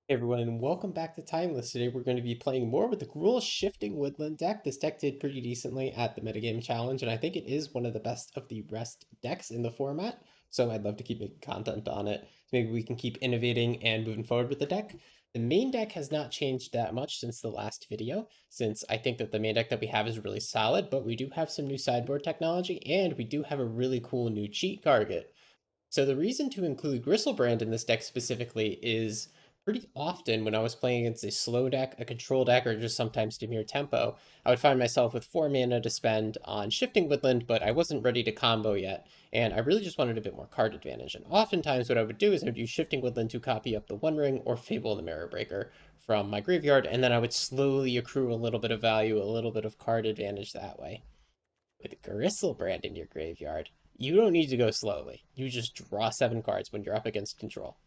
Hey everyone, and welcome back to Timeless. Today we're going to be playing more with the Gruul Shifting Woodland deck. This deck did pretty decently at the metagame challenge, and I think it is one of the best of the rest decks in the format. So I'd love to keep making content on it. Maybe we can keep innovating and moving forward with the deck. The main deck has not changed that much since the last video, since I think that the main deck that we have is really solid, but we do have some new sideboard technology, and we do have a really cool new cheat target. So the reason to include Griselbrand in this deck specifically is pretty often when I was playing against a slow deck, a control deck, or just sometimes Dimir tempo, I would find myself with 4 mana to spend on Shifting Woodland, but I wasn't ready to combo yet, and I really just wanted a bit more card advantage. And oftentimes what I would do is I would use Shifting Woodland to copy up the One Ring or Fable the Mirror Breaker from my graveyard, and then I would slowly accrue a little bit of value, a little bit of card advantage that way. With Griselbrand in your graveyard, you don't need to go slowly. You just draw 7 cards when you're up against control.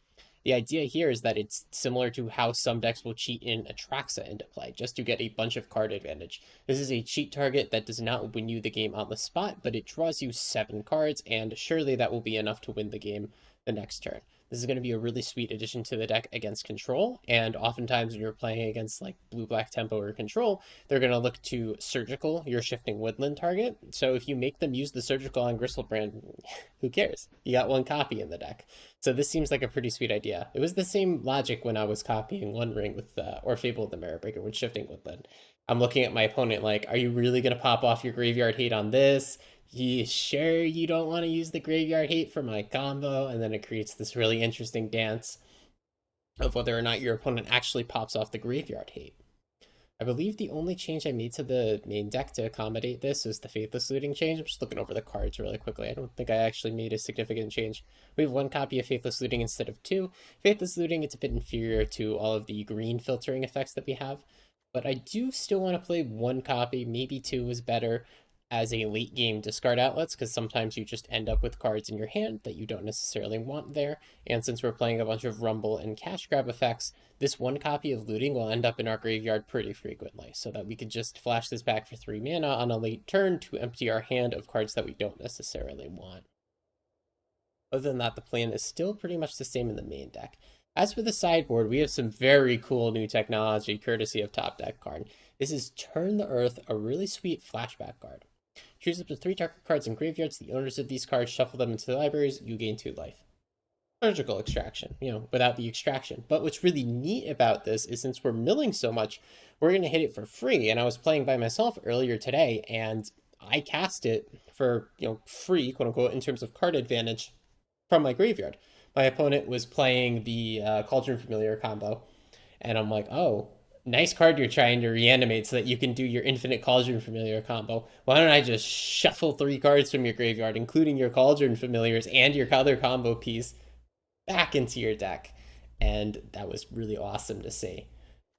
The idea here is that it's similar to how some decks will cheat in Atraxa into play, just to get a bunch of card advantage. This is a cheat target that does not win you the game on the spot, but it draws you 7 cards, and surely that will be enough to win the game the next turn. This is going to be a really sweet addition to the deck against control, and oftentimes when you're playing against like blue-black tempo or control, they're going to look to surgical your shifting woodland target. So if you make them use the surgical on Griselbrand, who cares? You got 1 copy in the deck. So this seems like a pretty sweet idea. It was the same logic when I was copying One Ring with or Fable of the Mirror Breaker with shifting woodland. I'm looking at my opponent like, are you really going to pop off your graveyard hate on this? You sure you don't want to use the graveyard hate for my combo? And then it creates this really interesting dance of whether or not your opponent actually pops off the graveyard hate. I believe the only change I made to the main deck to accommodate this is the Faithless Looting change. I'm just looking over the cards really quickly. I don't think I actually made a significant change. We have 1 copy of Faithless Looting instead of 2. Faithless Looting, it's a bit inferior to all of the green filtering effects that we have, but I do still want to play 1 copy, maybe 2 is better, as a late game discard outlets, because sometimes you just end up with cards in your hand that you don't necessarily want there. And since we're playing a bunch of rumble and cash grab effects, this 1 copy of looting will end up in our graveyard pretty frequently, so that we could just flash this back for 3 mana on a late turn to empty our hand of cards that we don't necessarily want. Other than that, the plan is still pretty much the same in the main deck. As for the sideboard, we have some very cool new technology courtesy of Top Deck Card. This is Turn the Earth, a really sweet flashback card. Choose up to 3 target cards in graveyards. The owners of these cards shuffle them into the libraries. You gain 2 life. Surgical extraction, without the extraction. But what's really neat about this is since we're milling so much, we're going to hit it for free. And I was playing by myself earlier today, and I cast it for, free, quote unquote, in terms of card advantage from my graveyard. My opponent was playing the Cauldron Familiar combo, and I'm like, oh, nice card you're trying to reanimate so that you can do your Infinite Cauldron Familiar combo. Why don't I just shuffle 3 cards from your graveyard, including your Cauldron Familiars and your other combo piece, back into your deck? And that was really awesome to see.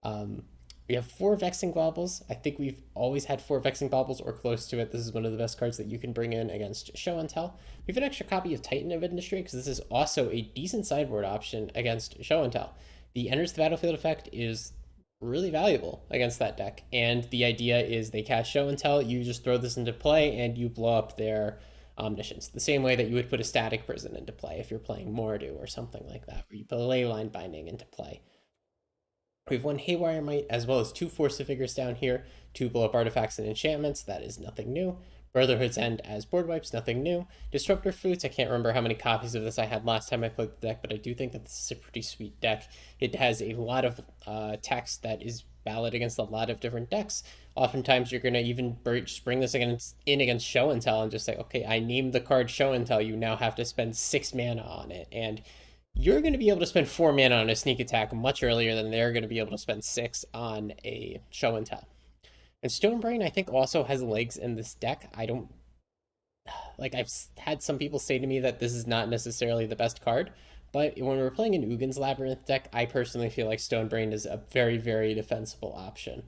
Um, we have 4 Vexing Baubles. I think we've always had 4 Vexing Baubles or close to it. This is one of the best cards that you can bring in against Show and Tell. We have an extra copy of Titan of Industry because this is also a decent sideboard option against Show and Tell. The Enters the Battlefield effect is really valuable against that deck, and the idea is they cast Show and Tell, you just throw this into play, and you blow up their Omniscience, the same way that you would put a Static Prison into play if you're playing Mordu or something like that, where you put a Leyline Binding into play. We have 1 Haywire Might, as well as 2 Force of Figures down here, 2 blow up artifacts and enchantments. That is nothing new. Brotherhood's End as board wipes, nothing new. Disruptor Fruits, I can't remember how many copies of this I had last time I played the deck, but I do think that this is a pretty sweet deck. It has a lot of text that is valid against a lot of different decks. Oftentimes you're going to even just bring this against Show and Tell and just say, okay, I named the card Show and Tell, you now have to spend 6 mana on it. And you're going to be able to spend 4 mana on a sneak attack much earlier than they're going to be able to spend 6 on a Show and Tell. And Stonebrain, I think, also has legs in this deck. I don't like. I've had some people say to me that this is not necessarily the best card, but when we're playing an Ugin's Labyrinth deck, I personally feel like Stonebrain is a very, very defensible option.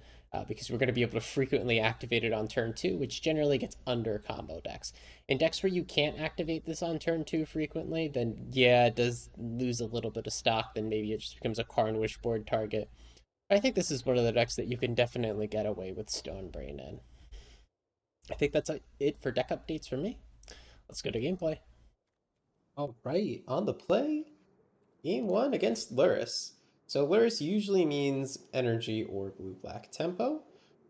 Because we're going to be able to frequently activate it on turn 2, which generally gets under combo decks. In decks where you can't activate this on turn 2 frequently, then yeah, it does lose a little bit of stock, then maybe it just becomes a Carnwish board target. I think this is one of the decks that you can definitely get away with Stonebrain in. I think that's it for deck updates for me. Let's go to gameplay. All right, on the play, game 1 against Luris. So Lurrus usually means energy or blue-black tempo.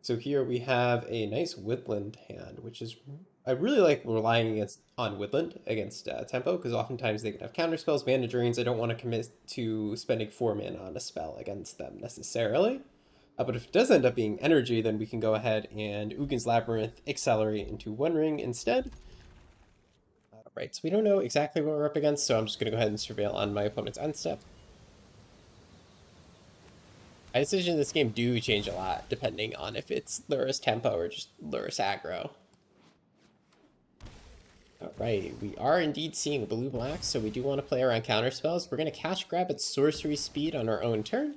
So here we have a nice woodland hand, which is I really like relying on woodland against tempo because oftentimes they can have counter spells, mana drains. I don't want to commit to spending 4 mana on a spell against them necessarily. But if it does end up being energy, then we can go ahead and Ugin's Labyrinth accelerate into One Ring instead. Right, so we don't know exactly what we're up against, so I'm just going to go ahead and surveil on my opponent's end step. My decisions in this game do change a lot, depending on if it's Lurrus tempo or just Lurrus aggro. Alright, we are indeed seeing blue-black, so we do want to play around counter spells. We're going to cash grab at sorcery speed on our own turn.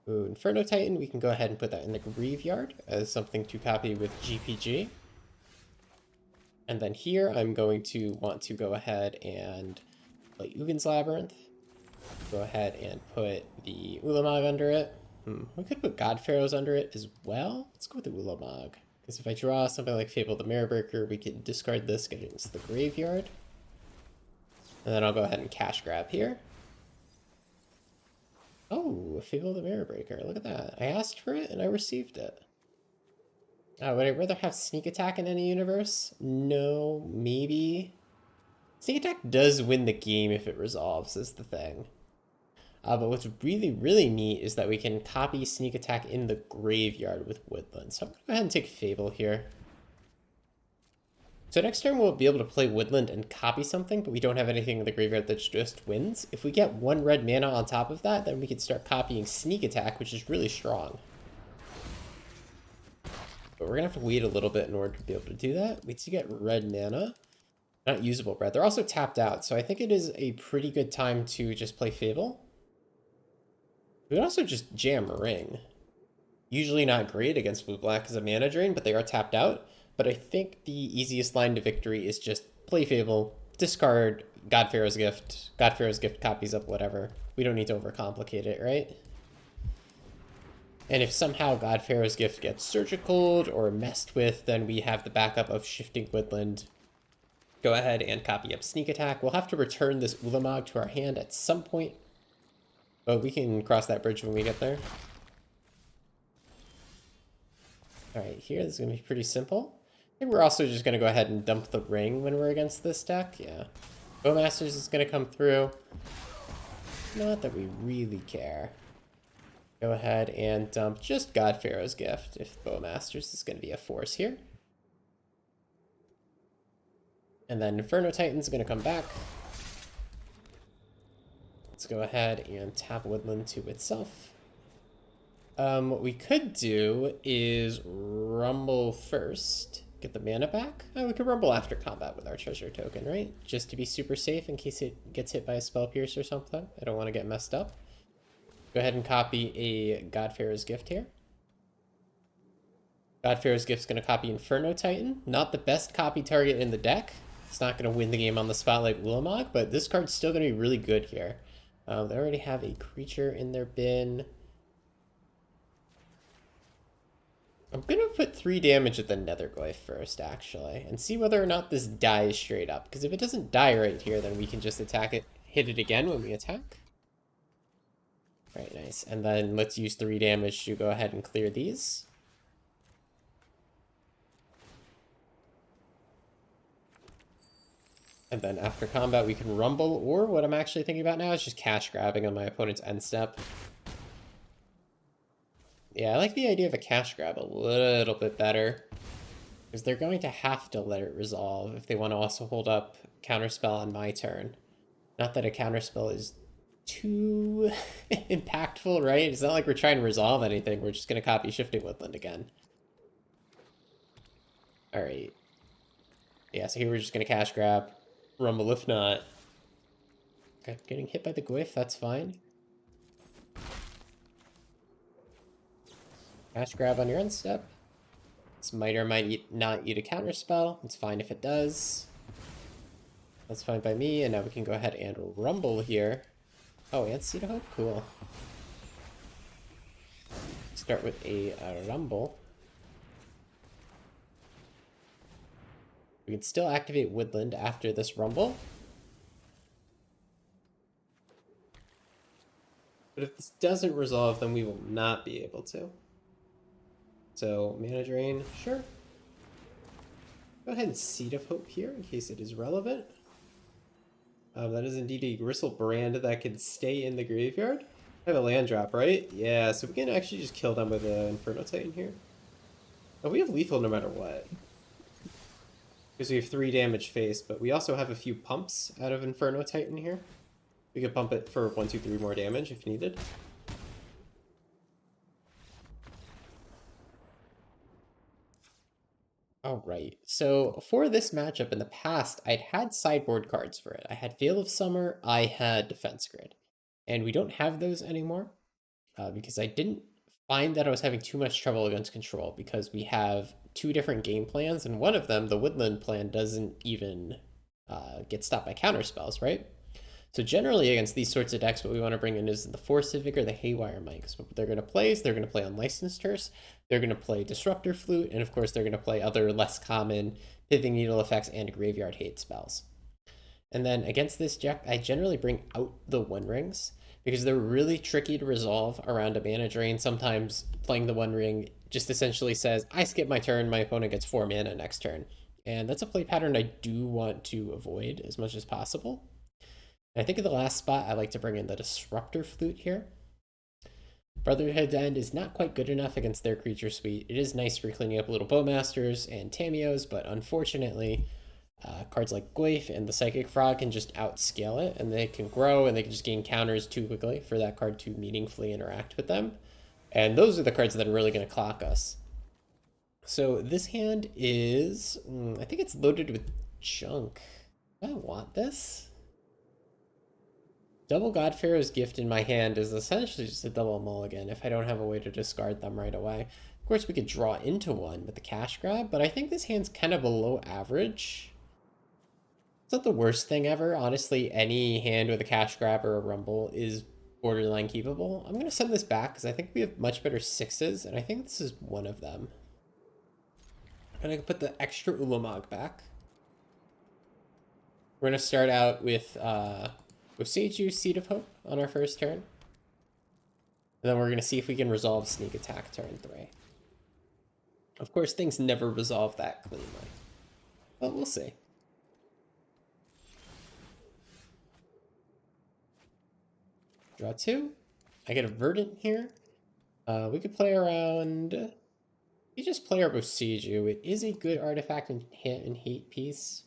Ooh, Inferno Titan, we can go ahead and put that in the graveyard as something to copy with GPG. And then here, I'm going to want to go ahead and play Ugin's Labyrinth. Go ahead and put the Ulamog under it. We could put God Pharaohs under it as well. Let's go with the Ulamog. Because if I draw something like Fable the Mirrorbreaker, we can discard this, get it into the graveyard. And then I'll go ahead and cash grab here. Oh, Fable the Mirrorbreaker. Look at that. I asked for it and I received it. Would I rather have Sneak Attack in any universe? No, maybe. Sneak Attack does win the game if it resolves, is the thing. But what's really, really neat is that we can copy Sneak Attack in the graveyard with Woodland. So I'm going to go ahead and take Fable here. So next turn we'll be able to play Woodland and copy something, but we don't have anything in the graveyard that just wins. If we get 1 red mana on top of that, then we can start copying Sneak Attack, which is really strong. But we're going to have to wait a little bit in order to be able to do that. We need to get red mana. Not usable red. They're also tapped out, so I think it is a pretty good time to just play Fable. We could also just jam Ring. Usually not great against blue-black as a mana drain, but they are tapped out. But I think the easiest line to victory is just play Fable, discard God Pharaoh's Gift. God Pharaoh's Gift copies up whatever. We don't need to overcomplicate it, right? And if somehow God Pharaoh's Gift gets surgicaled or messed with, then we have the backup of Shifting Woodland. Go ahead and copy up Sneak Attack. We'll have to return this Ulamog to our hand at some point. But we can cross that bridge when we get there. Alright, here this is going to be pretty simple. I think we're also just going to go ahead and dump the ring when we're against this deck. Yeah. Bowmasters is going to come through. Not that we really care. Go ahead and dump just God Pharaoh's Gift if Bowmasters is going to be a force here. And then Inferno Titan's going to come back. Let's go ahead and tap Woodland to itself. What we could do is Rumble first. Get the mana back. Oh, we could Rumble after combat with our treasure token, right? Just to be super safe in case it gets hit by a Spell Pierce or something. I don't want to get messed up. Go ahead and copy a God Pharaoh's Gift here. God Pharaoh's Gift's going to copy Inferno Titan. Not the best copy target in the deck. It's not going to win the game on the spot like Ulamog, but this card's still going to be really good here. They already have a creature in their bin. I'm going to put 3 damage at the Netherglyph first, actually, and see whether or not this dies straight up. Because if it doesn't die right here, then we can just attack it, hit it again when we attack. Right, nice. And then let's use 3 damage to go ahead and clear these. And then after combat, we can Rumble, or what I'm actually thinking about now is just cash grabbing on my opponent's end step. Yeah, I like the idea of a cash grab a little bit better, because they're going to have to let it resolve if they want to also hold up counterspell on my turn. Not that a counterspell is too impactful, right? It's not like we're trying to resolve anything. We're just going to copy Shifting Woodland again. Alright. Yeah, so here we're just going to cash grab. Rumble if not. Okay, getting hit by the Gwyff, that's fine. Cash grab on your end step. This might or might not eat a counter spell. It's fine if it does. That's fine by me, and now we can go ahead and Rumble here. Oh, and Seed of Hope? Cool. Start with a Rumble. We can still activate Woodland after this Rumble. But if this doesn't resolve, then we will not be able to. So, Mana Drain, sure. Go ahead and Seed of Hope here in case it is relevant. That is indeed a Griselbrand that can stay in the graveyard. I have a land drop, right? Yeah, so we can actually just kill them with an Inferno Titan here. Oh, we have lethal no matter what. Because we have 3 damage faced, but we also have a few pumps out of Inferno Titan here. We could pump it for 1, 2, 3 more damage if needed. Alright, so for this matchup in the past, I'd had sideboard cards for it. I had Veil of Summer, I had Defense Grid. And we don't have those anymore because I didn't find that I was having too much trouble against control because we have 2 different game plans, and one of them, the Woodland plan, doesn't even get stopped by counter spells, right? So generally against these sorts of decks, what we want to bring in is the Force Civic or the Haywire Mite. Because what they're going to play is they're going to play Unlicensed Terse, they're going to play Disruptor Flute, and of course they're going to play other less common Pithing Needle effects and Graveyard Hate spells. And then against this deck, I generally bring out the One Rings because they're really tricky to resolve around a mana drain. Sometimes playing the One Ring just essentially says, I skip my turn, my opponent gets 4 mana next turn. And that's a play pattern I do want to avoid as much as possible. And I think in the last spot, I like to bring in the Disruptor Flute here. Brotherhood's End is not quite good enough against their creature suite. It is nice for cleaning up little Bowmasters and Tamios, but unfortunately, cards like Gwaif and the Psychic Frog can just outscale it, and they can grow and they can just gain counters too quickly for that card to meaningfully interact with them. And those are the cards that are really going to clock us. So this hand is, I think it's loaded with junk. Do I want this? Double Godpharaoh's Gift in my hand is essentially just a double mulligan if I don't have a way to discard them right away. Of course, we could draw into one with the cash grab, but I think this hand's kind of below average. It's not the worst thing ever. Honestly, any hand with a cash grab or a rumble is borderline keepable. I'm going to send this back because I think we have much better 6s, and I think this is one of them. And I can put the extra Ulamog back. We're going to start out with Boseiju, Seed of Hope on our first turn. And then we're going to see if we can resolve Sneak Attack turn 3. Of course, things never resolve that cleanly. But we'll see. Draw 2. I get a Verdant here. We could play around... We just play our Boseiju. It is a good artifact and hate piece.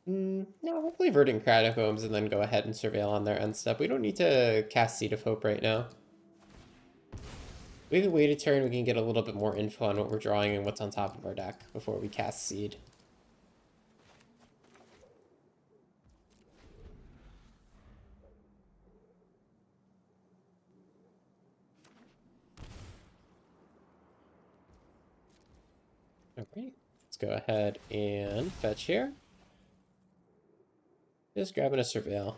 No, we'll play Verdant Catacombs and then go ahead and surveil on their end step. We don't need to cast Seed of Hope right now. We can wait a turn, we can get a little bit more info on what we're drawing and what's on top of our deck before we cast Seed. Okay, let's go ahead and fetch here. Just grabbing a surveil.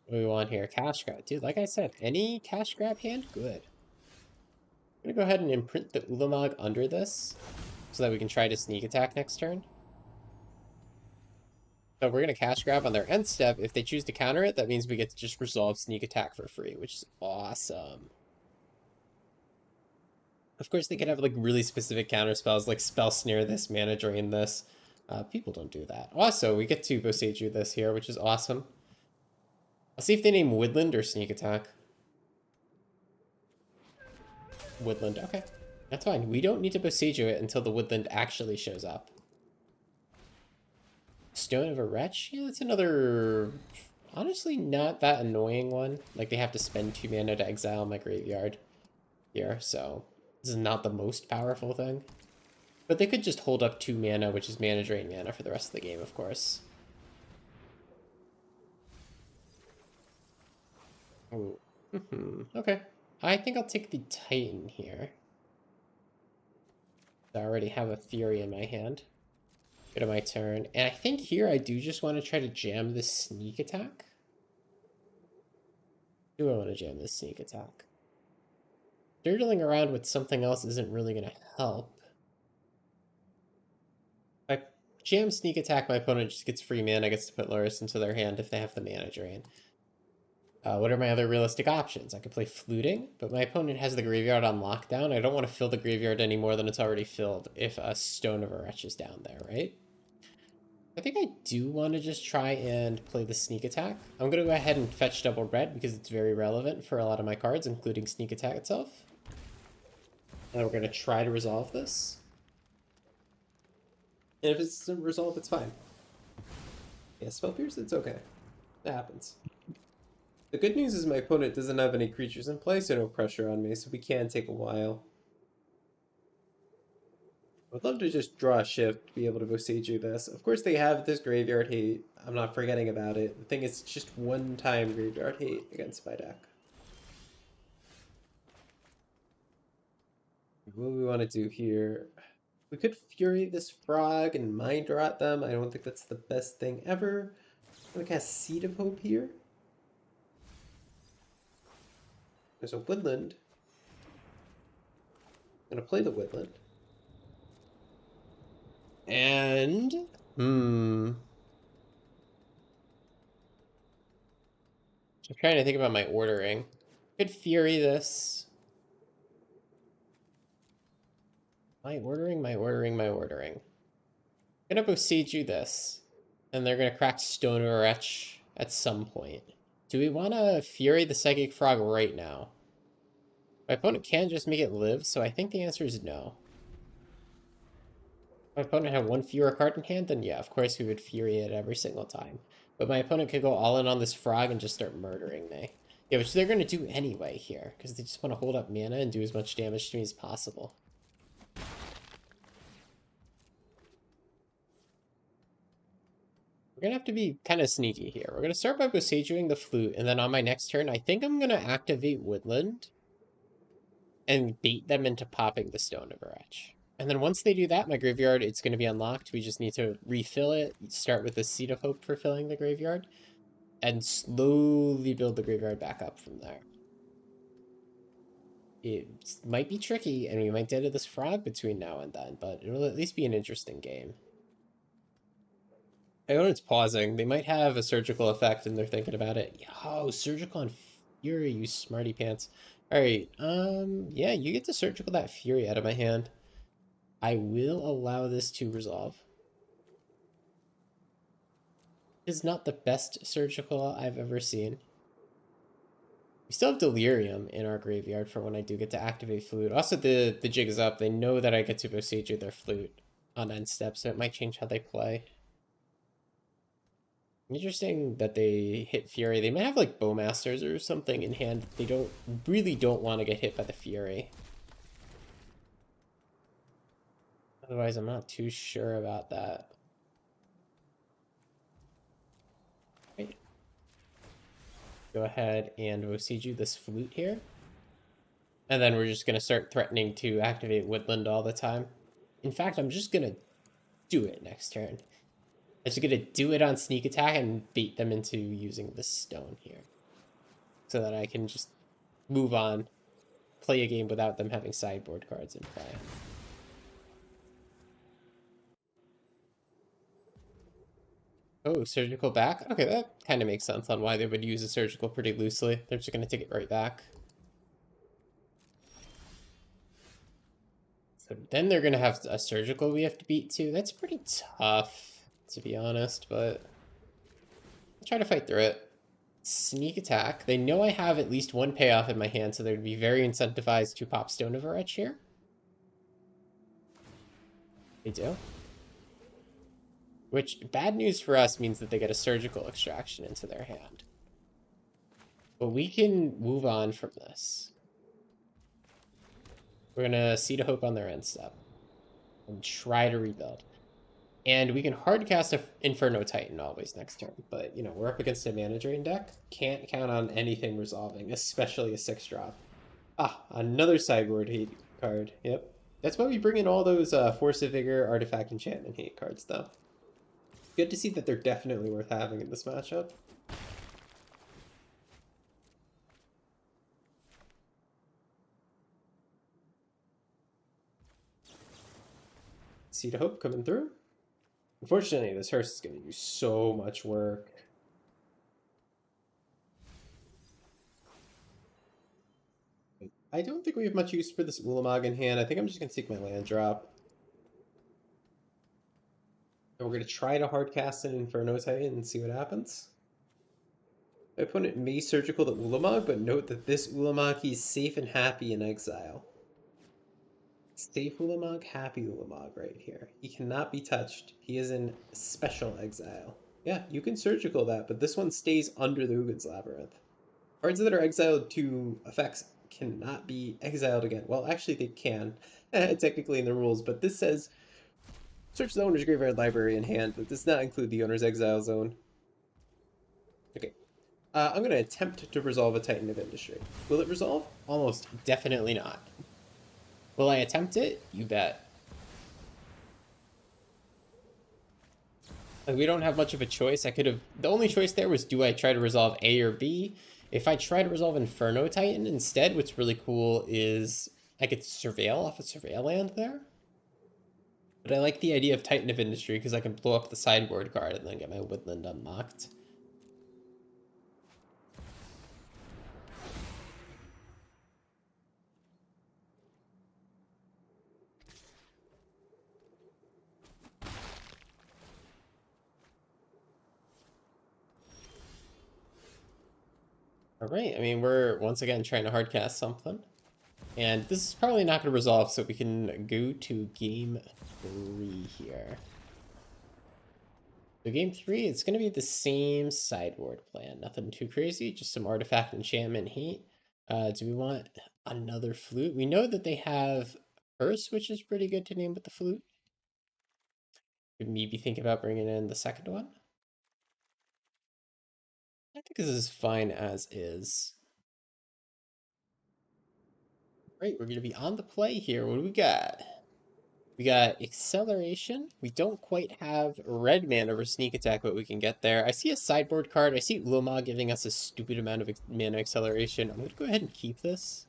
What do we want here? Cash grab. Dude, like I said, any cash grab hand, good. I'm gonna go ahead and imprint the Ulamog under this so that we can try to sneak attack next turn. So we're gonna cash grab on their end step. If they choose to counter it, that means we get to just resolve sneak attack for free, which is awesome. Of course, they could have like really specific counter spells, like spell snare this, mana drain this. People don't do that. Also, we get to Boseiju this here, which is awesome. I'll see if they name Woodland or Sneak Attack. Woodland, okay. That's fine. We don't need to Boseiju it until the Woodland actually shows up. Stone of a Wretch? Yeah, that's another... Honestly, not that annoying one. Like, they have to spend 2 mana to exile my graveyard here, so... This is not the most powerful thing. But they could just hold up 2 mana, which is mana drain mana for the rest of the game, of course. Oh. Okay. I think I'll take the Titan here. I already have a Fury in my hand. Go to my turn. And I think here I do just want to try to jam this Sneak Attack. Do I want to jam this Sneak Attack? Dirtling around with something else isn't really going to help. jam Sneak Attack, my opponent just gets free mana, gets to put Loris into their hand if they have the mana drain. What are my other realistic options? I could play Fluting, but my opponent has the graveyard on lockdown. I don't want to fill the graveyard any more than it's already filled if a Stone of a Wretch is down there, right? I think I do want to just try and play the Sneak Attack. I'm going to go ahead and fetch double red because it's very relevant for a lot of my cards, including Sneak Attack itself. And we're going to try to resolve this. And if it doesn't resolve, it's fine. Yeah, Spell Pierce, it's okay. That happens. The good news is my opponent doesn't have any creatures in play, so no pressure on me, so we can take a while. I would love to just draw a shift, be able to go Seiju this. Of course, they have this graveyard hate. I'm not forgetting about it. The thing is, it's just one-time graveyard hate against my deck. What do we want to do here? We could Fury this frog and Mind Rot them. I don't think that's the best thing ever. I'm going to cast Seed of Hope here. There's a Woodland. I'm going to play the Woodland. And... Just trying to think about my ordering. Could Fury this. My ordering. Gonna Boseiju this. And they're gonna crack Stone of a Wretch at some point. Do we wanna Fury the Psychic Frog right now? My opponent can just make it live, so I think the answer is no. If my opponent had one fewer card in hand, then yeah, of course we would Fury it every single time. But my opponent could go all in on this frog and just start murdering me. Yeah, which they're gonna do anyway here, because they just want to hold up mana and do as much damage to me as possible. We're gonna have to be kind of sneaky here. We're gonna start by Boseijuing the Flute, and then on my next turn, I think I'm gonna activate Woodland and bait them into popping the Stone of a Wretch. And then once they do that, my graveyard, it's going to be unlocked. We just need to refill it, start with the Seed of Hope for filling the graveyard, and slowly build the graveyard back up from there. It might be tricky, and we might dead to this frog between now and then, but it'll at least be an interesting game. I know it's pausing. They might have a surgical effect, and they're thinking about it. Yo, surgical on Fury, you smarty pants. All right, yeah, you get to surgical that Fury out of my hand. I will allow this to resolve. It's not the best surgical I've ever seen. We still have Delirium in our graveyard for when I do get to activate Flute. Also, the jig is up. They know that I get to Boseiju their Flute on end step, so it might change how they play. Interesting that they hit Fury. They might have like Bowmasters or something in hand. They really don't want to get hit by the Fury. Otherwise, I'm not too sure about that. Right. Go ahead and Boseiju this Flute here. And then we're just going to start threatening to activate Woodland all the time. In fact, I'm just going to do it next turn. I'm just going to do it on Sneak Attack and bait them into using this stone here. So that I can just move on, play a game without them having sideboard cards in play. Oh, surgical back? Okay, that kind of makes sense on why they would use a surgical pretty loosely. They're just going to take it right back. So then they're going to have a surgical we have to beat too. That's pretty tough, to be honest, but I'll try to fight through it. Sneak Attack. They know I have at least one payoff in my hand, so they'd be very incentivized to pop Stone of a Wretch here. They do. Which, bad news for us means that they get a surgical extraction into their hand. But we can move on from this. We're going to Seed of Hope on their end step. And try to rebuild. And we can hard cast an Inferno Titan always next turn. But, you know, we're up against a mana drain deck. Can't count on anything resolving, especially a 6-drop. Ah, another sideboard hate card. Yep. That's why we bring in all those Force of Vigor, Artifact, Enchantment hate cards, though. Good to see that they're definitely worth having in this matchup. Seed of Hope coming through. Unfortunately, this hearse is going to do so much work. I don't think we have much use for this Ulamog in hand. I think I'm just going to take my land drop. And we're going to try to hardcast an Inferno Titan and see what happens. My opponent may surgical the Ulamog, but note that this Ulamog, he's safe and happy in exile. Safe Ulamog, happy Ulamog right here. He cannot be touched. He is in special exile. Yeah, you can surgical that, but this one stays under the Uggin's Labyrinth. Cards that are exiled to effects cannot be exiled again. Well, actually, they can, technically in the rules, but this says search the owner's graveyard library in hand, but does not include the owner's exile zone. Okay. I'm going to attempt to resolve a Titan of Industry. Will it resolve? Almost definitely not. Will I attempt it? You bet. Like, we don't have much of a choice. I could have... The only choice there was, do I try to resolve A or B? If I try to resolve Inferno Titan instead, what's really cool is I could Surveil off a Surveil land there. But I like the idea of Titan of Industry because I can blow up the sideboard card and then get my Woodland unlocked. All right, I mean, we're once again trying to hardcast something. And this is probably not going to resolve, so we can go to game 3 here. So game 3, it's going to be the same sideboard plan. Nothing too crazy, just some artifact, enchantment, hate. Do we want another flute? We know that they have Curse, which is pretty good to name with the flute. Could maybe think about bringing in the second one. I think this is fine as is. Right, we're going to be on the play here. What do we got? We got Acceleration. We don't quite have red mana over Sneak Attack, but we can get there. I see a sideboard card. I see Ulamog giving us a stupid amount of mana acceleration. I'm going to go ahead and keep this.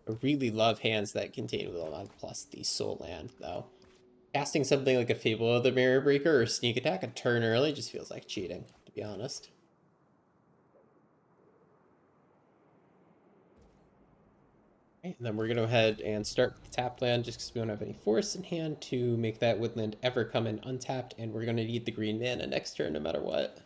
I really love hands that contain Ulamog plus the Soul Land, though. Casting something like a Fable of the Mirror Breaker or Sneak Attack a turn early just feels like cheating, to be honest. Okay, and then we're going to go ahead and start with the tap land just because we don't have any force in hand to make that woodland ever come in untapped, and we're going to need the green mana next turn no matter what.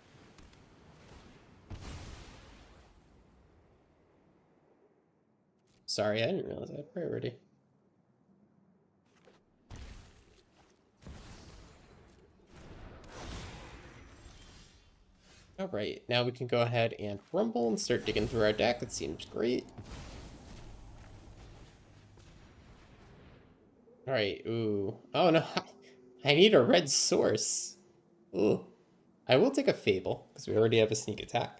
Sorry, I didn't realize I had priority. Alright, now we can go ahead and rumble and start digging through our deck. That seems great. Alright, ooh. Oh no, I need a red source. Ooh. I will take a Fable, because we already have a Sneak Attack.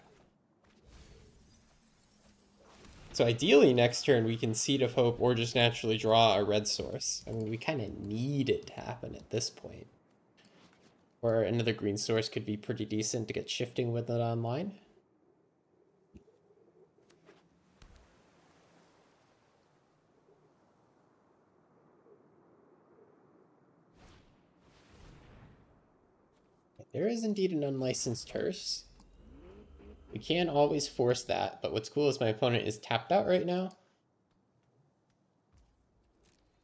So ideally next turn we can Seed of Hope or just naturally draw a red source. I mean, we kind of need it to happen at this point. Or another green source could be pretty decent to get shifting with it online. There is indeed an unlicensed hearse. We can always force that, but what's cool is my opponent is tapped out right now.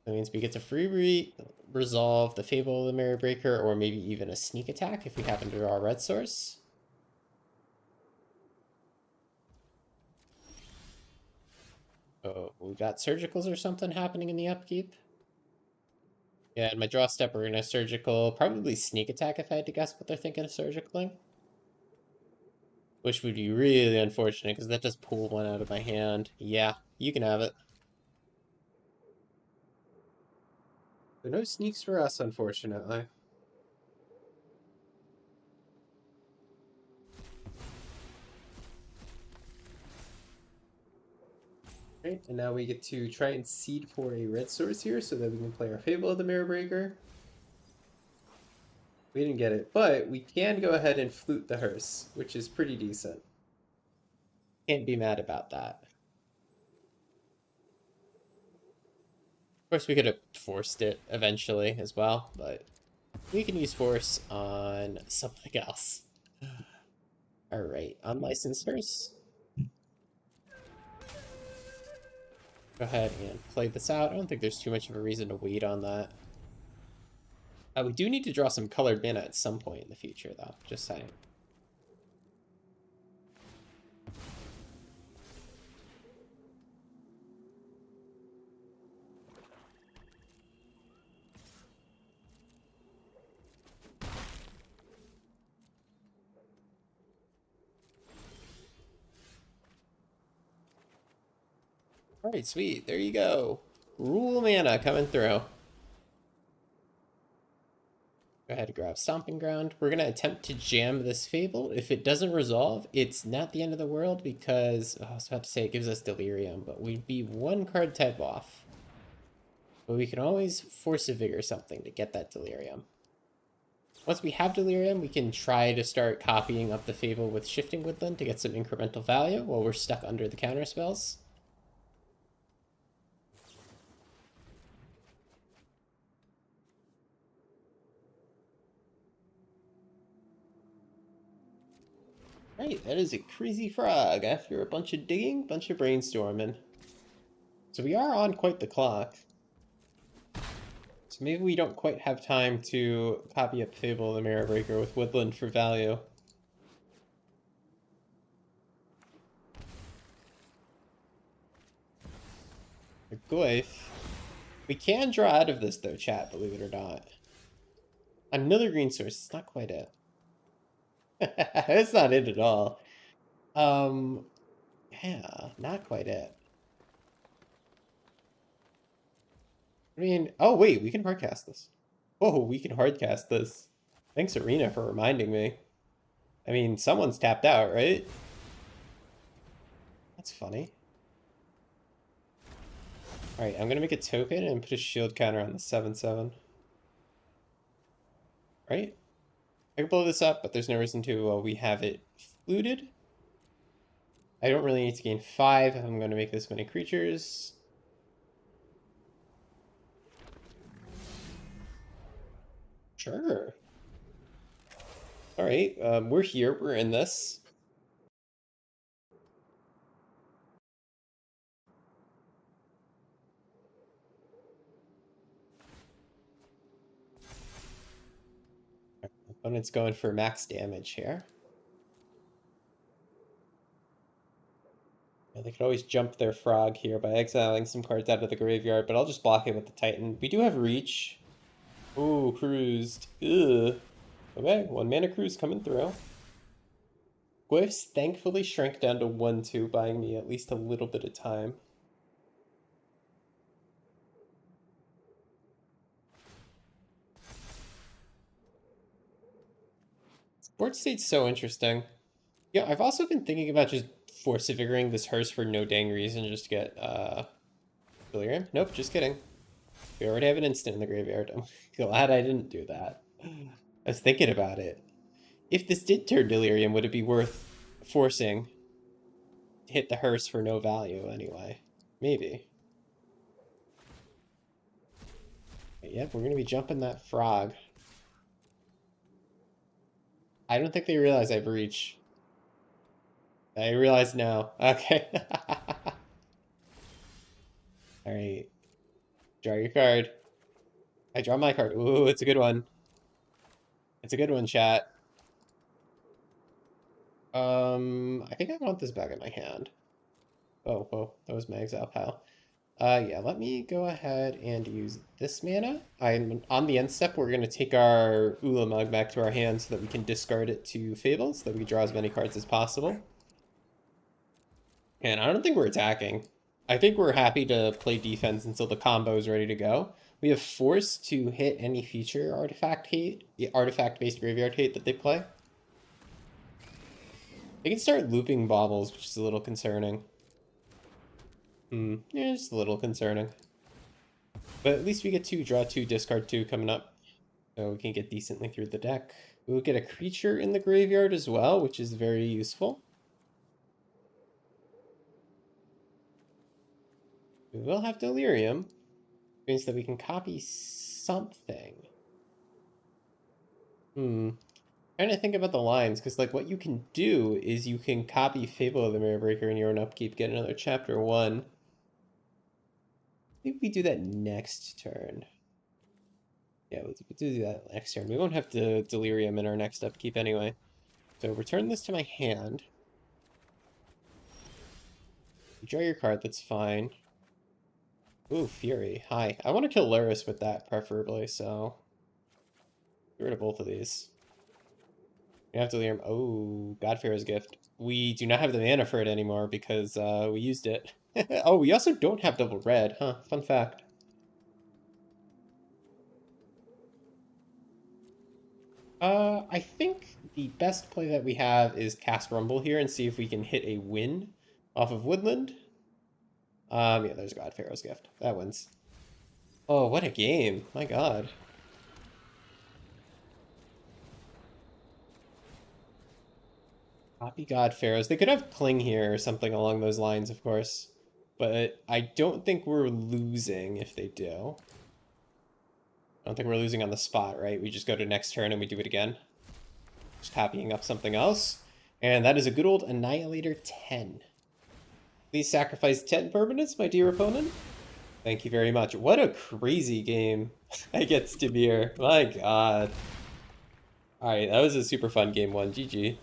That means we get to free resolve the Fable of the Mirror Breaker, or maybe even a Sneak Attack if we happen to draw a red source. Oh, we got Surgicals or something happening in the upkeep. Yeah, in my draw step, we're going to Surgical, probably Sneak Attack if I had to guess what they're thinking of Surgicaling. Which would be really unfortunate, because that just pulled one out of my hand. Yeah, you can have it. There are no sneaks for us, unfortunately. Right, and now we get to try and seed for a red source here so that we can play our Fable of the Mirror Breaker. We didn't get it, but we can go ahead and flute the hearse, which is pretty decent. Can't be mad about that. Of course, we could have forced it eventually as well, but We can use force on something else. Alright, unlicensed first. Go ahead and play this out. I don't think there's too much of a reason to wait on that. We do need to draw some colored mana at some point in the future, though. Just saying. Alright, sweet. There you go. Rule mana coming through. Go ahead and grab Stomping Ground. We're going to attempt to jam this Fable. If it doesn't resolve, it's not the end of the world because, I was about to say it gives us Delirium, but we'd be one card type off. But we can always Force of Vigor something to get that Delirium. Once we have Delirium, we can try to start copying up the Fable with Shifting Woodland to get some incremental value while we're stuck under the counter spells. Right, that is a crazy frog after a bunch of digging, bunch of brainstorming. So we are on quite the clock. So maybe we don't quite have time to copy up Fable the Mirror Breaker with Woodland for value. A Goyf. We can draw out of this though, chat, believe it or not. Another green source, it's not quite it. It's not it at all. Yeah, not quite it. I mean, oh wait, we can hardcast this. Oh, we can hardcast this. Thanks, Arena, for reminding me. I mean, someone's tapped out, right? That's funny. Alright, I'm gonna make a token and put a shield counter on the 7/7. Right? I can blow this up, but there's no reason to while we have it fluted. I don't really need to gain 5 if I'm going to make this many creatures. Sure. Alright, we're here, we're in this. Opponent's going for max damage here. Yeah, they could always jump their frog here by exiling some cards out of the graveyard, but I'll just block it with the Titan. We do have reach. Ooh, cruised. Ugh. Okay, 1 mana cruise coming through. Glyphs thankfully shrank down to 1/2, buying me at least a little bit of time. Board state's so interesting. Yeah, I've also been thinking about just force vigoring this hearse for no dang reason, just to get Delirium. Nope, just kidding. We already have an instant in the graveyard. I'm glad I didn't do that. I was thinking about it. If this did turn Delirium, would it be worth forcing to hit the hearse for no value anyway? Maybe. But yep, we're gonna be jumping that frog. I don't think they realize I have reach. I realize now. Okay. Alright. Draw your card. I draw my card. Ooh, it's a good one. It's a good one, chat. I think I want this back in my hand. Oh, whoa, that was my exile pile. Yeah, let me go ahead and use this mana. I'm on the end step. We're gonna take our Ulamog back to our hand so that we can discard it to Fable, so that we draw as many cards as possible. And I don't think we're attacking. I think we're happy to play defense until the combo is ready to go. We have force to hit any future artifact hate, the artifact-based graveyard hate that they play. They can start looping baubles, which is a little concerning. Yeah, just a little concerning. But at least we get to draw 2, discard 2 coming up. So we can get decently through the deck. We'll get a creature in the graveyard as well, which is very useful. We will have Delirium, which means that we can copy something. Trying to think about the lines, because like what you can do is you can copy Fable of the Mirror Breaker in your own upkeep, get another chapter 1. I think we do that next turn. Yeah, we'll do that next turn. We won't have to Delirium in our next upkeep anyway. So return this to my hand. You draw your card, that's fine. Ooh, Fury. Hi. I want to kill Luris with that, preferably, so... Get rid of both of these. We have Delirium. Oh, Godfarer's Gift. We do not have the mana for it anymore because we used it. Oh, we also don't have double red, huh? Fun fact. I think the best play that we have is cast Rumble here and see if we can hit a win off of Woodland. Yeah, there's God Pharaoh's Gift. That wins. Oh, what a game. My god. Copy God Pharaohs. They could have Cling here or something along those lines, of course. But I don't think we're losing if they do. I don't think we're losing on the spot, right? We just go to next turn and we do it again. Just copying up something else. And that is a good old Annihilator 10. Please sacrifice 10 permanents, my dear opponent. Thank you very much. What a crazy game against Dimir. My god. Alright, that was a super fun game 1. GG.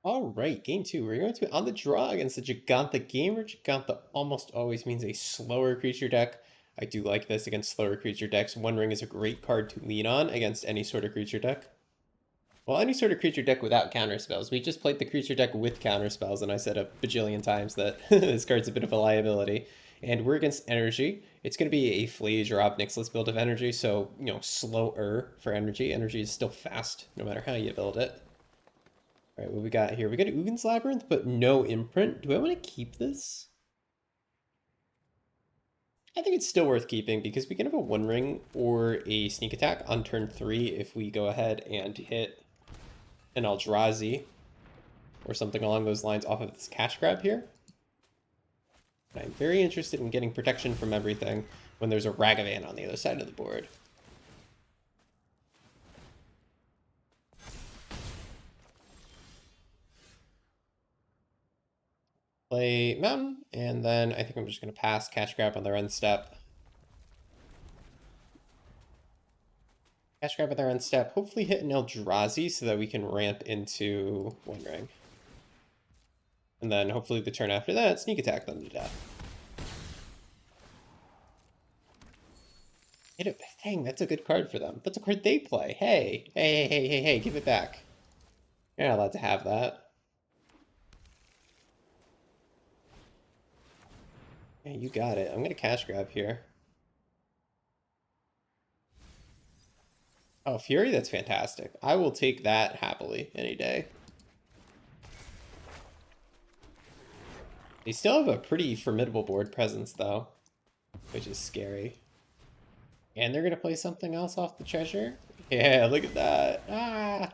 Alright, game 2. We're going to be on the draw against the Jegantha gamer. Jegantha almost always means a slower creature deck. I do like this against slower creature decks. One Ring is a great card to lean on against any sort of creature deck. Well, any sort of creature deck without counterspells. We just played the creature deck with counterspells, and I said a bajillion times that this card's a bit of a liability. And we're against energy. It's going to be a Flage or Ob Nixilis build of energy, so, you know, slower for energy. Energy is still fast, no matter how you build it. All right, what we got here? We got Ugin's Labyrinth, but no imprint. Do I want to keep this? I think it's still worth keeping because we can have a One Ring or a Sneak Attack on turn 3 if we go ahead and hit an Eldrazi or something along those lines off of this cash grab here. And I'm very interested in getting protection from everything when there's a Ragavan on the other side of the board. Play Mountain, and then I think I'm just going to pass cash grab on their end step. Cash grab on their end step, hopefully hit an Eldrazi so that we can ramp into One Ring. And then hopefully the turn after that, sneak attack them to death. Dang, that's a good card for them. That's a card they play. Hey, hey, hey, hey, hey, hey, give it back. You're not allowed to have that. Yeah, you got it. I'm going to cash grab here. Oh, Fury? That's fantastic. I will take that happily any day. They still have a pretty formidable board presence, though, which is scary. And they're going to play something else off the treasure? Yeah, look at that. Ah!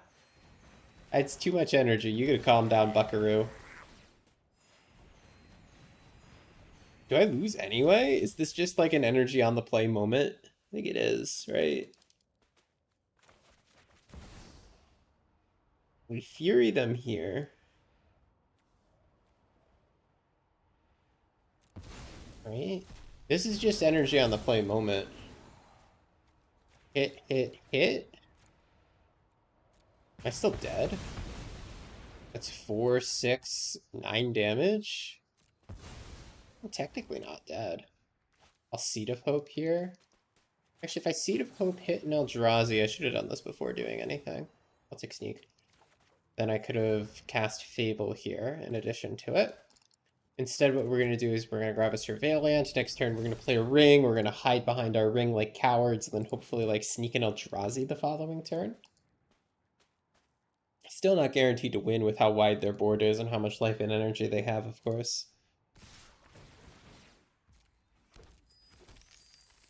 It's too much energy. You gotta calm down, Buckaroo. Do I lose anyway? Is this just like an energy on the play moment? I think it is, right? We Fury them here. Right? This is just energy on the play moment. Hit, hit, hit. Am I still dead? That's 4, 6, 9 damage. I'm technically not dead. I'll Seed of Hope here. Actually, if I Seed of Hope hit an Eldrazi, I should have done this before doing anything. I'll take Sneak. Then I could have cast Fable here in addition to it. Instead, what we're going to do is we're going to grab a Surveillant. Next turn, we're going to play a Ring. We're going to hide behind our Ring like cowards, and then hopefully like sneak an Eldrazi the following turn. Still not guaranteed to win with how wide their board is and how much life and energy they have, of course.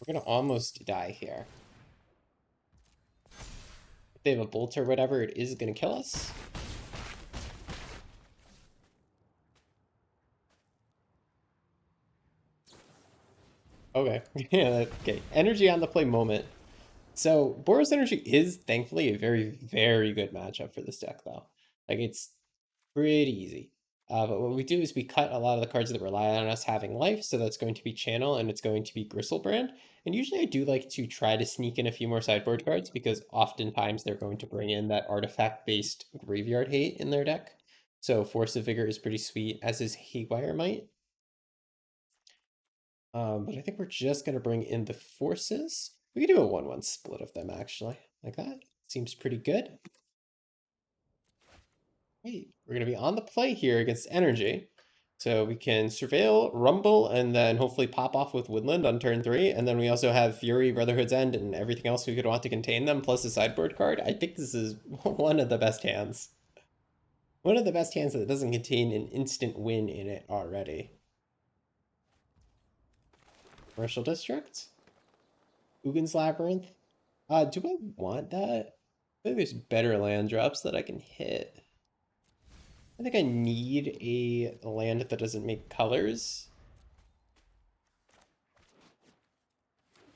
We're going to almost die here. If they have a Bolt or whatever, it is going to kill us. Okay. Yeah, okay. Energy on the play moment. So Boros Energy is thankfully a very, very good matchup for this deck, though. Like it's pretty easy. But what we do is we cut a lot of the cards that rely on us having life. So that's going to be Channel and it's going to be Griselbrand. And usually I do like to try to sneak in a few more sideboard cards because oftentimes they're going to bring in that artifact-based graveyard hate in their deck. So Force of Vigor is pretty sweet, as is Haywire Might. But I think we're just going to bring in the forces. We could do a 1-1 split of them, actually. Like that. Seems pretty good. Wait, we're going to be on the play here against Energy. So we can Surveil, Rumble, and then hopefully pop off with Woodland on turn 3. And then we also have Fury, Brotherhood's End, and everything else we could want to contain them, plus a sideboard card. I think this is one of the best hands. One of the best hands that doesn't contain an instant win in it already. Commercial District? Ugin's Labyrinth? Do I want that? I think there's better land drops that I can hit. I think I need a land that doesn't make colors.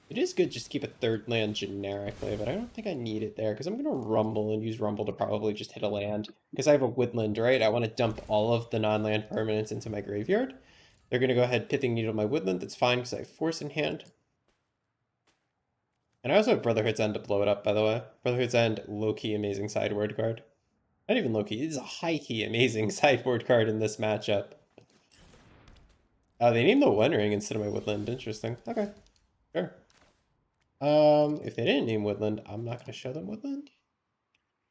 It is good just to keep a third land generically, but I don't think I need it there because I'm going to Rumble and use Rumble to probably just hit a land. Because I have a Woodland, right? I want to dump all of the non-land permanents into my graveyard. They're going to go ahead Pithing Needle my Woodland. That's fine because I have Force in hand. And I also have Brotherhood's End to blow it up, by the way. Brotherhood's End, low-key amazing sideboard card. Not even low-key, it is a high-key amazing sideboard card in this matchup. Oh, they named the One Ring instead of my Woodland. Interesting. Okay, sure. If they didn't name Woodland, I'm not going to show them Woodland.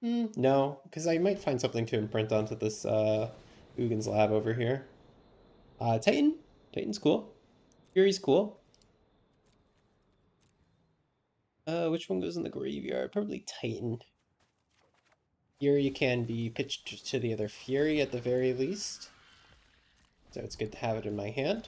No, because I might find something to imprint onto this Ugin's Lab over here. Titan. Titan's cool. Fury's cool. Which one goes in the graveyard? Probably Titan. Fury can be pitched to the other Fury at the very least. So it's good to have it in my hand.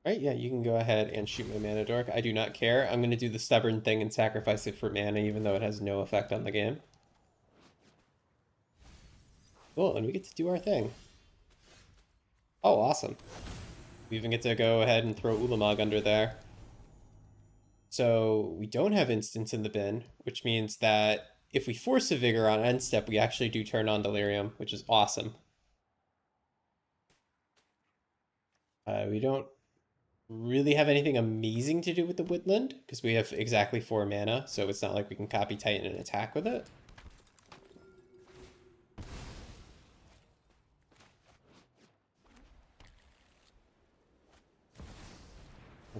Right, yeah, you can go ahead and shoot my Mana Dork. I do not care. I'm going to do the stubborn thing and sacrifice it for mana, even though it has no effect on the game. Cool, and we get to do our thing. Oh, awesome. We even get to go ahead and throw Ulamog under there. So we don't have instants in the bin, which means that if we force a Vigor on end step, we actually do turn on Delirium, which is awesome. We don't really have anything amazing to do with the Woodland, because we have exactly 4 mana, so it's not like we can copy Titan and attack with it.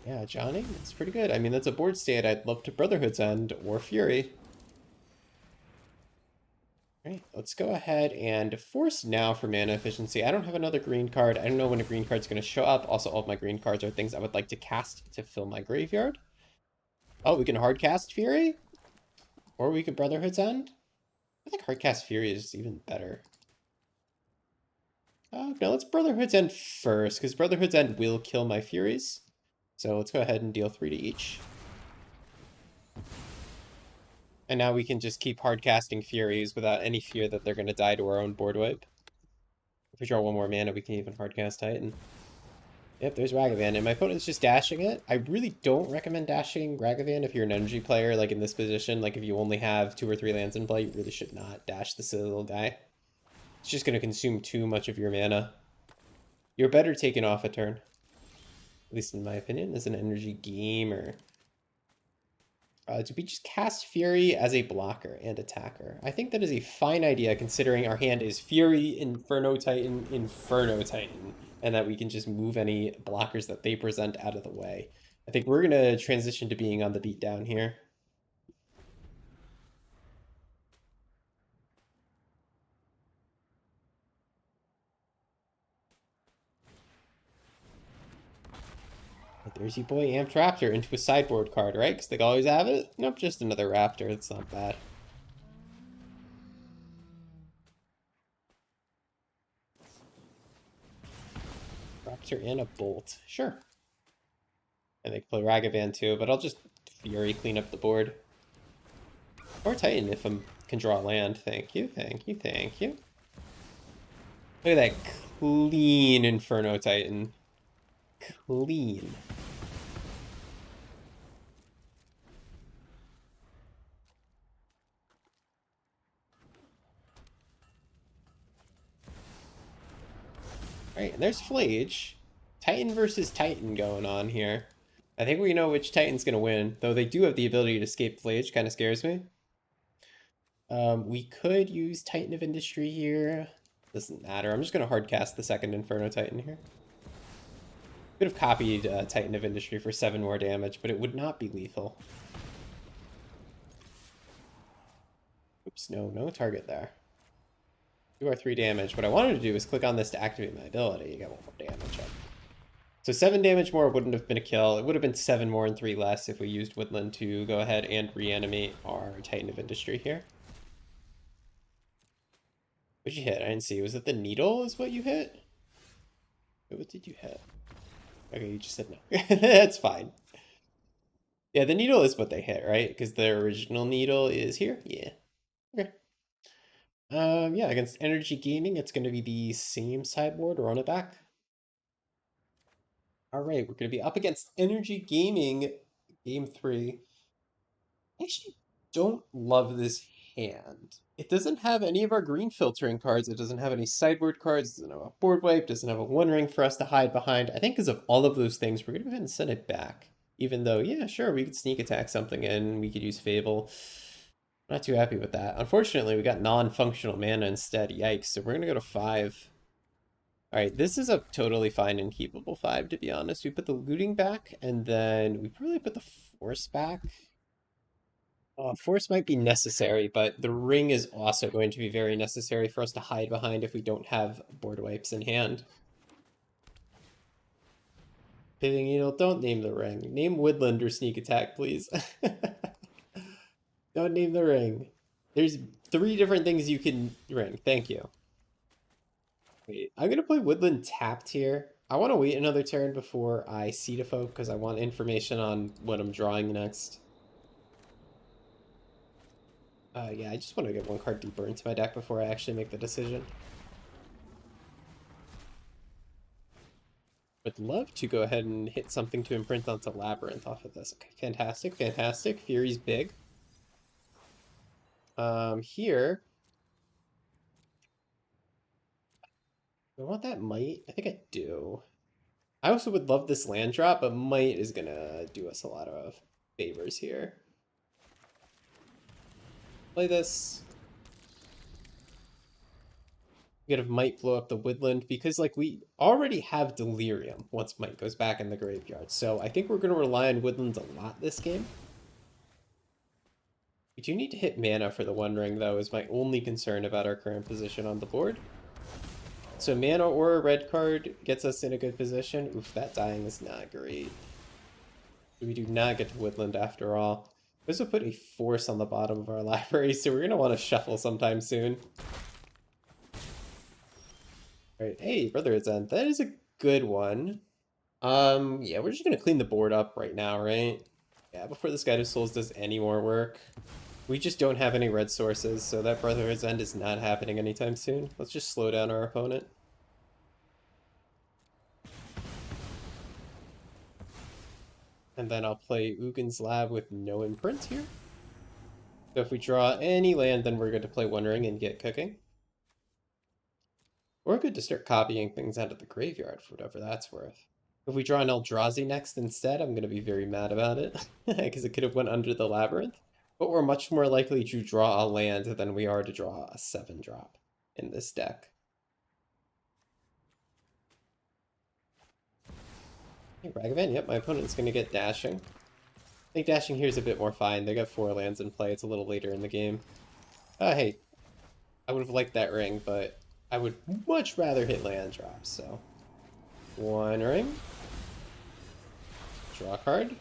Yeah, Johnny, it's pretty good. I mean, that's a board state I'd love to Brotherhood's End or Fury. Right, let's go ahead and force now for mana efficiency. I don't have another green card. I don't know when a green card's going to show up. Also, all of my green cards are things I would like to cast to fill my graveyard. Oh, we can hard cast Fury? Or we could Brotherhood's End? I think hard cast Fury is even better. No, let's Brotherhood's End first, because Brotherhood's End will kill my Furies. So let's go ahead and deal 3 to each. And now we can just keep hard casting Furies without any fear that they're going to die to our own board wipe. If we draw 1 more mana, we can even hard cast Titan. Yep, there's Ragavan, and my opponent's just dashing it. I really don't recommend dashing Ragavan if you're an energy player, like in this position. Like if you only have 2 or 3 lands in play, you really should not dash the silly little guy. It's just going to consume too much of your mana. You're better taking off a turn. At least in my opinion, as an energy gamer. Do we just cast Fury as a blocker and attacker? I think that is a fine idea considering our hand is Fury, Inferno Titan, Inferno Titan, and that we can just move any blockers that they present out of the way. I think we're going to transition to being on the beat down here. There's your boy Amped Raptor into a sideboard card, right? Because they always have it? Nope, just another Raptor. It's not bad. Raptor and a Bolt. Sure. And they play Ragavan too, but I'll just Fury clean up the board. Or Titan if I can draw land. Thank you, thank you, thank you. Look at that clean Inferno Titan. Clean. Alright, and there's Flage. Titan versus Titan going on here. I think we know which Titan's going to win, though they do have the ability to escape Flage. Kind of scares me. We could use Titan of Industry here. Doesn't matter. I'm just going to hardcast the second Inferno Titan here. Could have copied Titan of Industry for 7 more damage, but it would not be lethal. Oops, no target there. 2 or 3 damage. What I wanted to do was click on this to activate my ability. You get 1 more damage up. So 7 damage more wouldn't have been a kill. It would have been 7 more and 3 less if we used Woodland to go ahead and reanimate our Titan of Industry here. What'd you hit? I didn't see. Was it the needle is what you hit? What did you hit? Okay, you just said no. That's fine. Yeah, the needle is what they hit, right? Because the original needle is here? Yeah. Okay. Yeah, against Energy Gaming, it's going to be the same sideboard. Run it back. All right, we're going to be up against Energy Gaming, game 3. I actually don't love this hand. It doesn't have any of our green filtering cards. It doesn't have any sideboard cards. It doesn't have a board wipe. Doesn't have a One Ring for us to hide behind. I think because of all of those things, we're going to go ahead and send it back. Even though, yeah, sure, we could sneak attack something in. We could use Fable. Not too happy with that. Unfortunately, we got non-functional mana instead. Yikes. So we're going to go to 5. Alright, this is a totally fine and keepable 5, to be honest. We put the looting back, and then we probably put the force back. Force might be necessary, but the ring is also going to be very necessary for us to hide behind if we don't have board wipes in hand. Pithing Needle, don't name the ring. Name Woodland or Sneak Attack, please. Don't name the ring. There's 3 different things you can ring. Thank you. Wait, I'm gonna play Woodland tapped here. I want to wait another turn before I seed a folk because I want information on what I'm drawing next. Yeah, I just want to get 1 card deeper into my deck before I actually make the decision. Would love to go ahead and hit something to imprint onto Labyrinth off of this. Okay, fantastic, fantastic. Fury's big. Here. Do I want that Might? I think I do. I also would love this land drop, but Might is gonna do us a lot of favors here. Play this. We could have Might blow up the Woodland because like we already have Delirium once Might goes back in the graveyard. So I think we're going to rely on Woodlands a lot this game. We do need to hit mana for the One Ring though, is my only concern about our current position on the board. So mana or a red card gets us in a good position. Oof, that dying is not great. We do not get to Woodland after all. We also put a force on the bottom of our library, so we're going to want to shuffle sometime soon. Right, hey, Brotherhood's End. That is a good one. Yeah, we're just gonna clean the board up right now, right? Yeah, before this Guide of Souls does any more work. We just don't have any red sources, so that Brotherhood's End is not happening anytime soon. Let's just slow down our opponent. And then I'll play Ugin's Lab with no imprint here. So if we draw any land, then we're going to play One Ring and get cooking. Or good to start copying things out of the graveyard for whatever that's worth. If we draw an Eldrazi next instead, I'm going to be very mad about it. Because it could have went under the Labyrinth. But we're much more likely to draw a land than we are to draw a 7-drop in this deck. Hey, Ragavan, yep, my opponent's going to get dashing. I think dashing here is a bit more fine. They got 4 lands in play. It's a little later in the game. Hey, I would have liked that ring, but I would much rather hit land drops, so. One ring. Draw a card.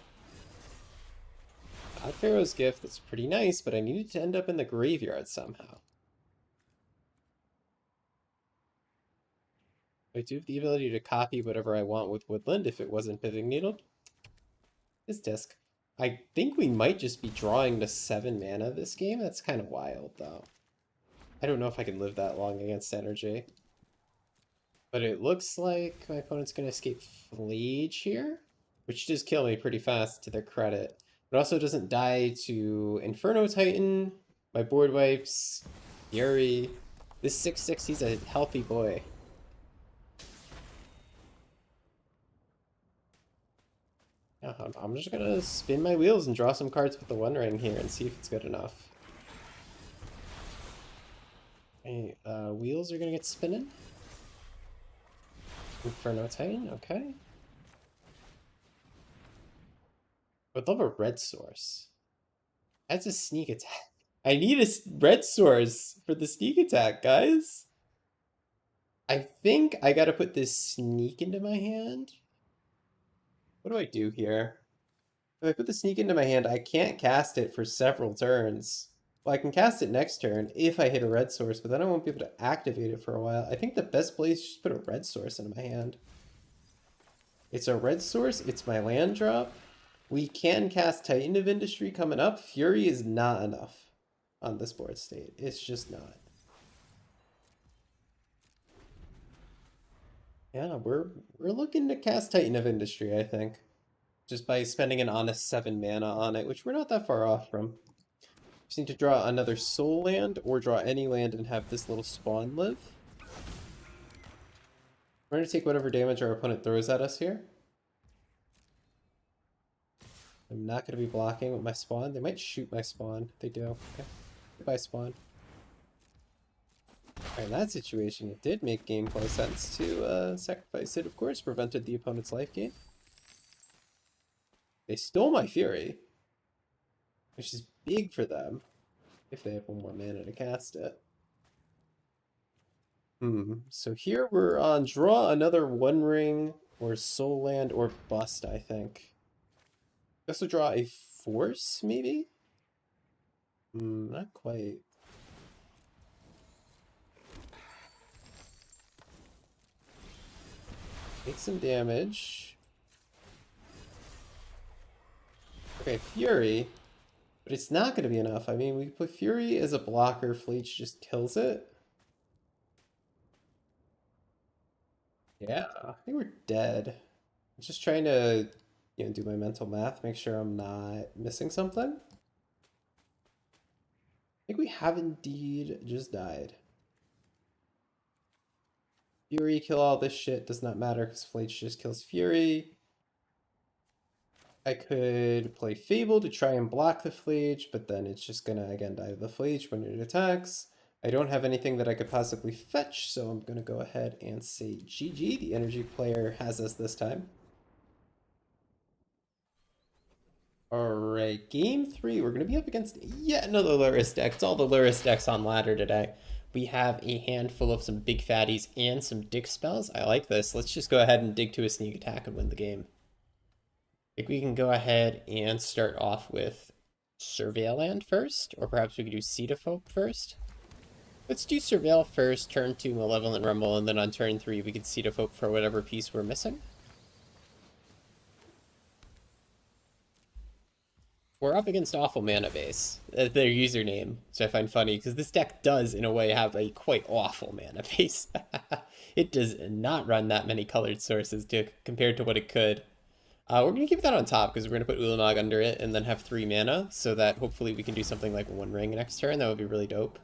Got Pharaoh's Gift, that's pretty nice, but I needed to end up in the graveyard somehow. I do have the ability to copy whatever I want with Woodland if it wasn't Pithing Needle. This disc. I think we might just be drawing to 7 mana this game. That's kind of wild, though. I don't know if I can live that long against energy. But it looks like my opponent's going to escape Flage here, which does kill me pretty fast to their credit. It also doesn't die to Inferno Titan, my board wipes, Fury. This 6/6, he's a healthy boy. Yeah, I'm just gonna spin my wheels and draw some cards with the One Ring here and see if it's good enough. Okay, wheels are gonna get spinning. Inferno Titan, okay. Would love a red source. That's a sneak attack. I need a red source for the sneak attack, guys. I think I gotta put this sneak into my hand. What do I do here? If I put the sneak into my hand, I can't cast it for several turns. Well, I can cast it next turn if I hit a red source, but then I won't be able to activate it for a while. I think the best play is just put a red source into my hand. It's a red source, it's my land drop. We can cast Titan of Industry coming up. Fury is not enough on this board state. It's just not. Yeah, we're looking to cast Titan of Industry, I think. Just by spending an honest 7 mana on it, which we're not that far off from. Just need to draw another soul land or draw any land and have this little spawn live. We're going to take whatever damage our opponent throws at us here. I'm not going to be blocking with my spawn. They might shoot my spawn. They do. Okay. Goodbye, spawn. Alright, in that situation, it did make gameplay sense to sacrifice it, of course. Prevented the opponent's life gain. They stole my Fury, which is big for them if they have one more mana to cast it. So here we're on draw another One Ring or Soul Land or bust, I think. Also draw a Force, maybe? Not quite. Take some damage. Okay, Fury. But it's not going to be enough. I mean, we put Fury as a blocker, Fleech just kills it. Yeah, I think we're dead. I'm just trying to, do my mental math, make sure I'm not missing something. I think we have indeed just died. Fury, kill all this shit, does not matter because Fleech just kills Fury. I could play Fable to try and block the Fleech, but then it's just gonna again die to the Fleech when it attacks. I don't have anything that I could possibly fetch, so I'm gonna go ahead and say GG. The energy player has us this time. Alright, game 3, we're gonna be up against yet another Lurrus deck. It's all the Lurrus decks on ladder today. We have a handful of some big fatties and some dick spells. I like this. Let's just go ahead and dig to a sneak attack and win the game. I think we can go ahead and start off with Surveil Land first, or perhaps we could do Seed of Hope first. Let's do Surveil first, turn 2 Malevolent Rumble, and then on turn 3 we can Seed of Hope for whatever piece we're missing. We're up against Awful Mana Base, their username, which I find funny, because this deck does, in a way, have a quite awful mana base. It does not run that many colored sources compared to what it could. We're going to keep that on top, because we're going to put Ulamog under it, and then have 3 mana, so that hopefully we can do something like One Ring next turn. That would be really dope.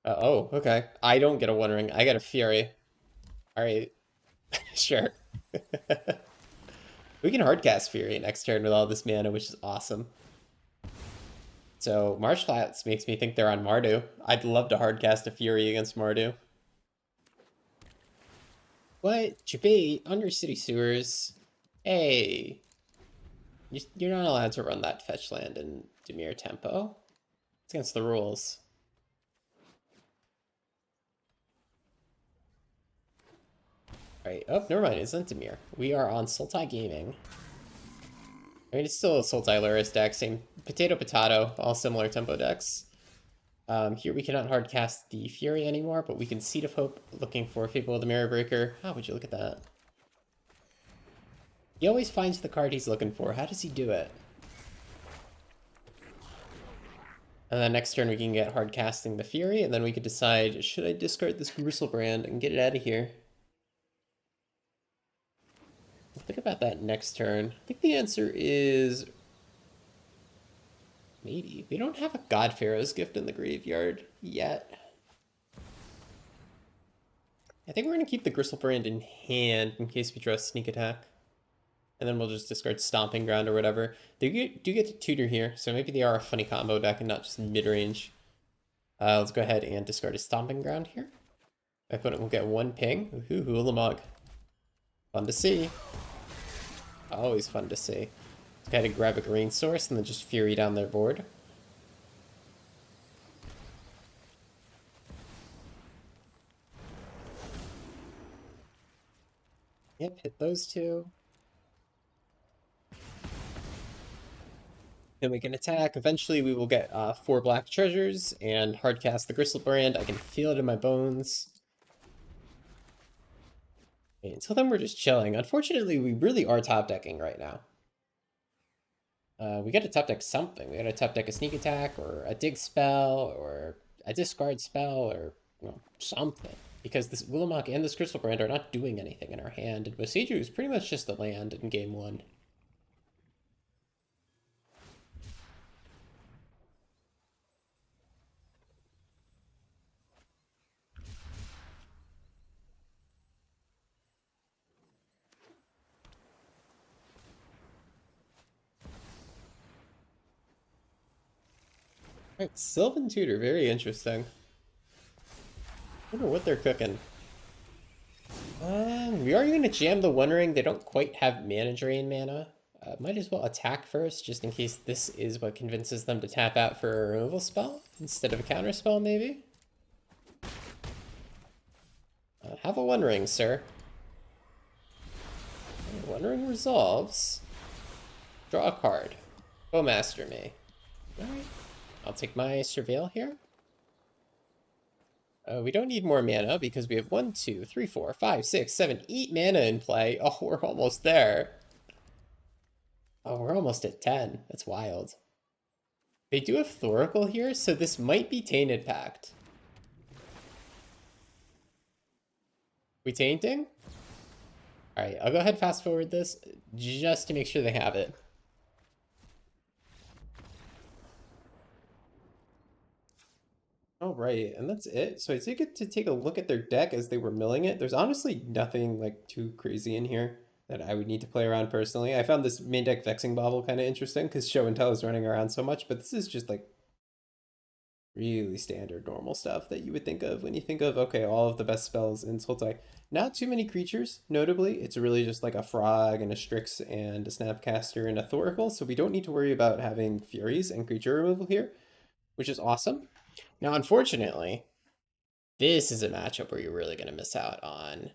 Oh, okay. I don't get a One Ring. I get a Fury. Alright. Sure. We can hardcast Fury next turn with all this mana, which is awesome. So Marsh Flats makes me think they're on Mardu. I'd love to hardcast a Fury against Mardu. What? Jabate, Undercity Sewers. Hey. You're not allowed to run that fetch land in Dimir tempo. It's against the rules. Alright, oh, never mind, it's Dimir. We are on Sultai Gaming. I mean, it's still a Sultai Lurrus deck, same potato, all similar tempo decks. Here we cannot hardcast the Fury anymore, but we can Seed of Hope, looking for Fable of the Mirror Breaker. How would you look at that? He always finds the card he's looking for. How does he do it? And then next turn we can get hardcasting the Fury, and then we could decide, should I discard this Griselbrand and get it out of here? Think about that next turn. I think the answer is maybe. We don't have a God Pharaoh's Gift in the graveyard yet. I think we're going to keep the Griselbrand in hand in case we draw a sneak attack. And then we'll just discard Stomping Ground or whatever. They do get to tutor here, so maybe they are a funny combo deck and not just mid-range. Let's go ahead and discard a Stomping Ground here. My opponent will get one ping. Ooh, Hulamog. Fun to see. Always fun to see. Let's go ahead and grab a green source and then just Fury down their board. Yep, hit those two. Then we can attack. Eventually we will get 4 black treasures and hardcast the Griselbrand. I can feel it in my bones. Okay, until then we're just chilling. Unfortunately, we really are top decking right now. We got to top deck something. We got to top deck a sneak attack or a dig spell or a discard spell or something. Because this Willamok and this Griselbrand are not doing anything in our hand. And Boseiju is pretty much just a land in game 1. Alright, Sylvan Tutor, very interesting. I wonder what they're cooking. We are going to jam the One Ring. They don't quite have mana drain mana. Might as well attack first, just in case this is what convinces them to tap out for a removal spell instead of a counter spell, maybe. Have a One Ring, sir. One Ring resolves. Draw a card. Bowmaster me. Alright. I'll take my Surveil here. We don't need more mana because we have 1, 2, 3, 4, 5, 6, 7, 8 mana in play. Oh, we're almost there. Oh, we're almost at 10. That's wild. They do have Thoracle here, so this might be Tainted Pact. We tainting? Alright, I'll go ahead and fast forward this just to make sure they have it. All right, and that's it. So I did get to take a look at their deck as they were milling it. There's honestly nothing like too crazy in here that I would need to play around personally. I found this main deck Vexing Bauble kind of interesting because Show and Tell is running around so much, but this is just like really standard normal stuff that you would think of when you think of, okay, all of the best spells in Sultai. Not too many creatures, notably. It's really just like a Frog and a Strix and a Snapcaster and a Thoracle, so we don't need to worry about having Furies and creature removal here, which is awesome. Now, unfortunately, this is a matchup where you're really going to miss out on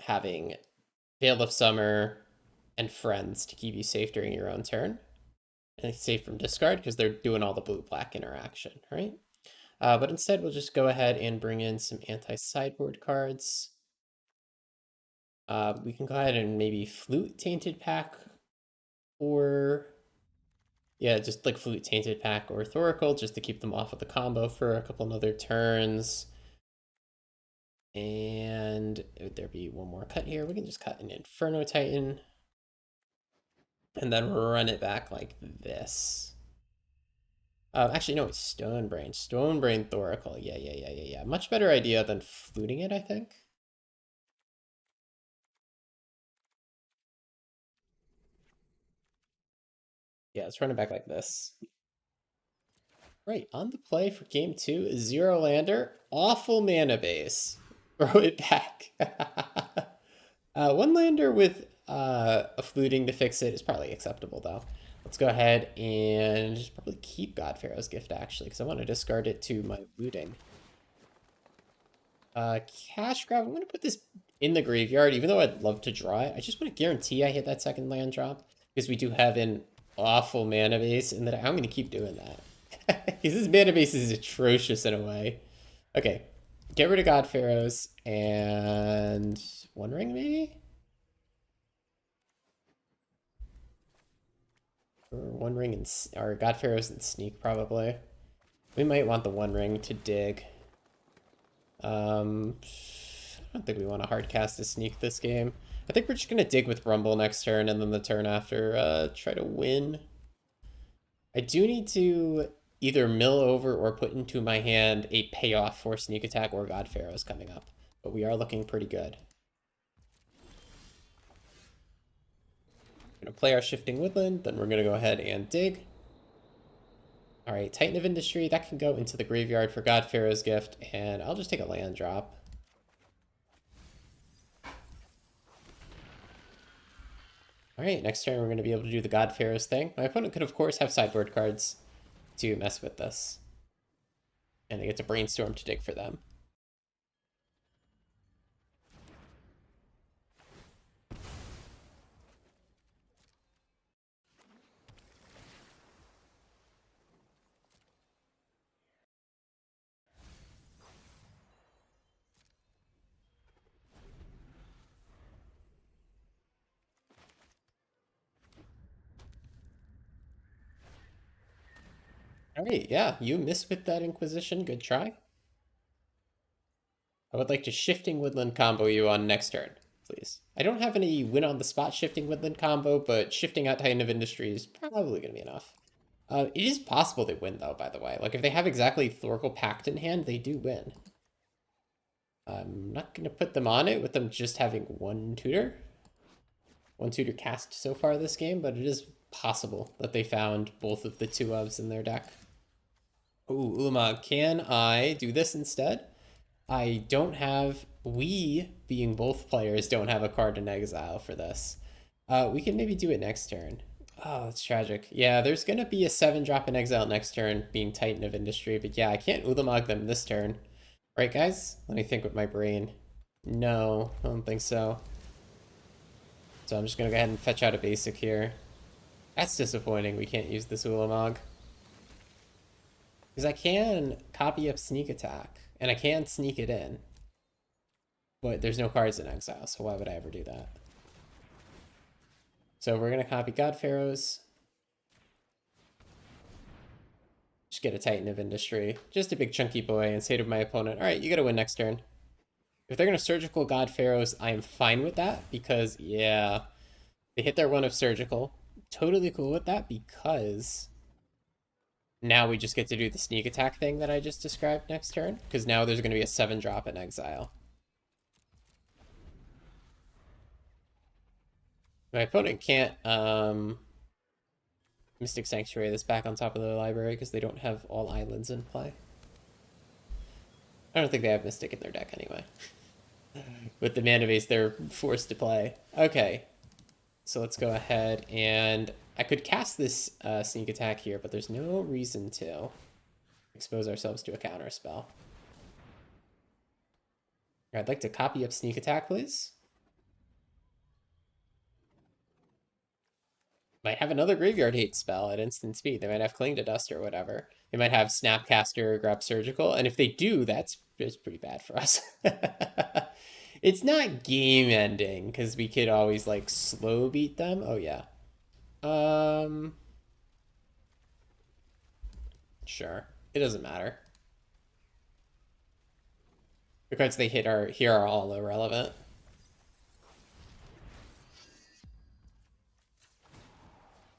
having Veil of Summer and Friends to keep you safe during your own turn. And safe from discard because they're doing all the blue-black interaction, right? But instead, we'll just go ahead and bring in some anti-sideboard cards. We can go ahead and maybe Flute Tainted Pack or... yeah, just like Flute Tainted Pack or Thoracle, just to keep them off of the combo for a couple other turns. And would there be one more cut here? We can just cut an Inferno Titan. And then run it back like this. Actually, no, it's Stonebrain. Stonebrain Thoracle. Yeah. Much better idea than fluting it, I think. Yeah, let's run it back like this. Right, on the play for game 2, 0 lander, awful mana base. Throw it back. 1 lander with a fluting to fix it is probably acceptable, though. Let's go ahead and just probably keep God Pharaoh's Gift, actually, because I want to discard it to my looting. Cash grab, I'm going to put this in the graveyard, even though I'd love to draw it. I just want to guarantee I hit that second land drop, because we do have an awful mana base, and that I'm going to keep doing that. Because this mana base is atrocious in a way. Okay, get rid of God Pharaohs, and One Ring, maybe? Or One Ring and or God Pharaohs and Sneak, probably. We might want the One Ring to dig. I don't think we want to hard cast a Sneak this game. I think we're just going to dig with Rumble next turn, and then the turn after try to win. I do need to either mill over or put into my hand a payoff for Sneak Attack or God Pharaohs coming up. but we are looking pretty good. We're gonna play our Shifting Woodland, then we're gonna go ahead and dig. All right, Titan of Industry, that can go into the graveyard for God Pharaoh's Gift, and I'll just take a land drop. All right, next turn we're going to be able to do the God Pharaoh's thing. My opponent could, of course, have sideboard cards to mess with this. And I get to Brainstorm to dig for them. All right, yeah, you miss with that Inquisition. Good try. I would like to Shifting Woodland combo you on next turn, please. I don't have any win on the spot Shifting Woodland combo, but shifting out Titan of Industry is probably going to be enough. It is possible they win, though, by the way. Like, if they have exactly Thorkel Pact in hand, they do win. I'm not going to put them on it with them just having one tutor. One tutor cast so far this game, but it is possible that they found both of the two ofs in their deck. Ooh, Ulamog, can I do this instead? I don't have, we, being both players, don't have a card in exile for this. We can maybe do it next turn. Oh, that's tragic. Yeah, there's going to be a 7-drop in exile next turn, being Titan of Industry, but yeah, I can't Ulamog them this turn. Right, guys? Let me think with my brain. No, I don't think so. So I'm just going to go ahead and fetch out a basic here. That's disappointing. We can't use this Ulamog. Because I can copy up Sneak Attack, and I can sneak it in. But there's no cards in exile, so why would I ever do that? So we're going to copy God Pharaohs. Just get a Titan of Industry. Just a big chunky boy, and say to my opponent, alright, you got to win next turn. If they're going to Surgical God Pharaohs, I am fine with that, because, yeah, they hit their one of Surgical. Totally cool with that, because now we just get to do the sneak attack thing that I just described next turn, because now there's going to be a 7-drop in exile. My opponent can't Mystic Sanctuary this back on top of the library because they don't have all islands in play. I don't think they have Mystic in their deck anyway. With the mana base, they're forced to play. Okay, so let's go ahead and I could cast this sneak attack here, but there's no reason to expose ourselves to a counter spell. I'd like to copy up sneak attack, please. Might have another graveyard hate spell at instant speed. They might have Cling to Dust or whatever. They might have Snapcaster or Grab Surgical, and if they do, that's pretty bad for us. It's not game ending because we could always like slow beat them. Oh yeah. Sure. It doesn't matter. The cards they hit are here are all irrelevant.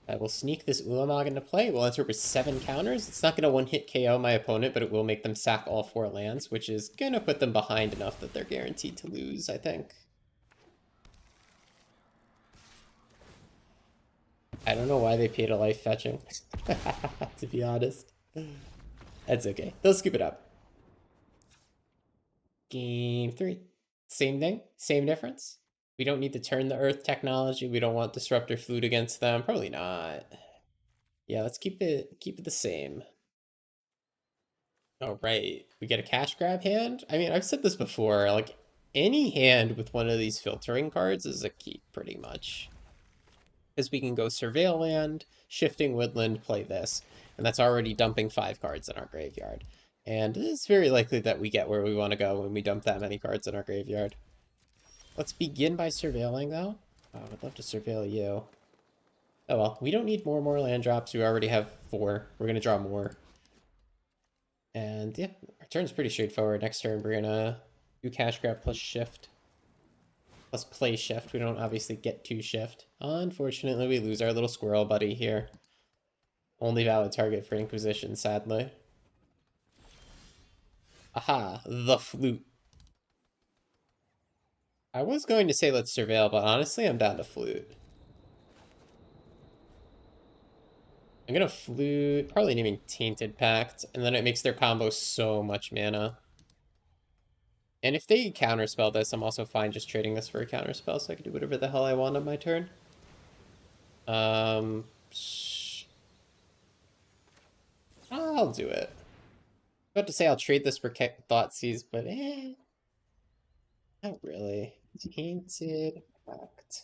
I will sneak this Ulamog into play. We'll enter with 7 counters. It's not going to one-hit KO my opponent, but it will make them sack all 4 lands, which is going to put them behind enough that they're guaranteed to lose, I think. I don't know why they paid a life fetching, to be honest. That's okay. They'll scoop it up. Game 3. Same thing, same difference. We don't need to turn the Earth technology. We don't want Disruptor Flute against them. Probably not. Yeah, let's keep it the same. Oh, right. We get a cash grab hand? I mean, I've said this before. Like, any hand with one of these filtering cards is a keep, pretty much. Because we can go Surveil Land, Shifting Woodland, play this. And that's already dumping 5 cards in our graveyard. And it's very likely that we get where we want to go when we dump that many cards in our graveyard. Let's begin by surveilling, though. Oh, I'd love to surveil you. Oh well, we don't need more land drops. We already have 4. We're going to draw more. And yeah, our turn's pretty straightforward. Next turn, we're going to do cash grab plus shift. Plus play shift. We don't obviously get to shift. Unfortunately, we lose our little squirrel buddy here. Only valid target for Inquisition, sadly. Aha, the flute. I was going to say let's surveil, but honestly, I'm down to flute. I'm gonna flute, probably naming Tainted Pact, and then it makes their combo so much mana. And if they counterspell this, I'm also fine just trading this for a counterspell, so I can do whatever the hell I want on my turn. Um, I'll do it. I was about to say I'll trade this for Thoughtseize, but not really. Tainted Pact.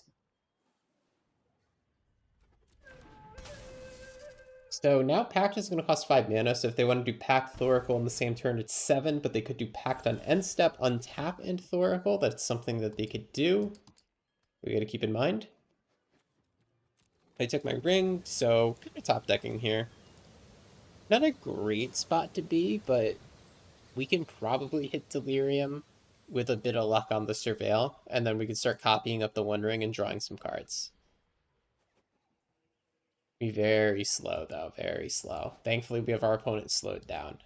So now Pact is going to cost 5 mana, so if they want to do Pact Thoracle in the same turn, it's 7, but they could do Pact on end step, untap and Thoracle. That's something that they could do. We got to keep in mind. I took my ring, so kind of top decking here. Not a great spot to be, but we can probably hit Delirium with a bit of luck on the Surveil, and then we can start copying up the One Ring and drawing some cards. Be very slow, though. Very slow. Thankfully, we have our opponent slowed down.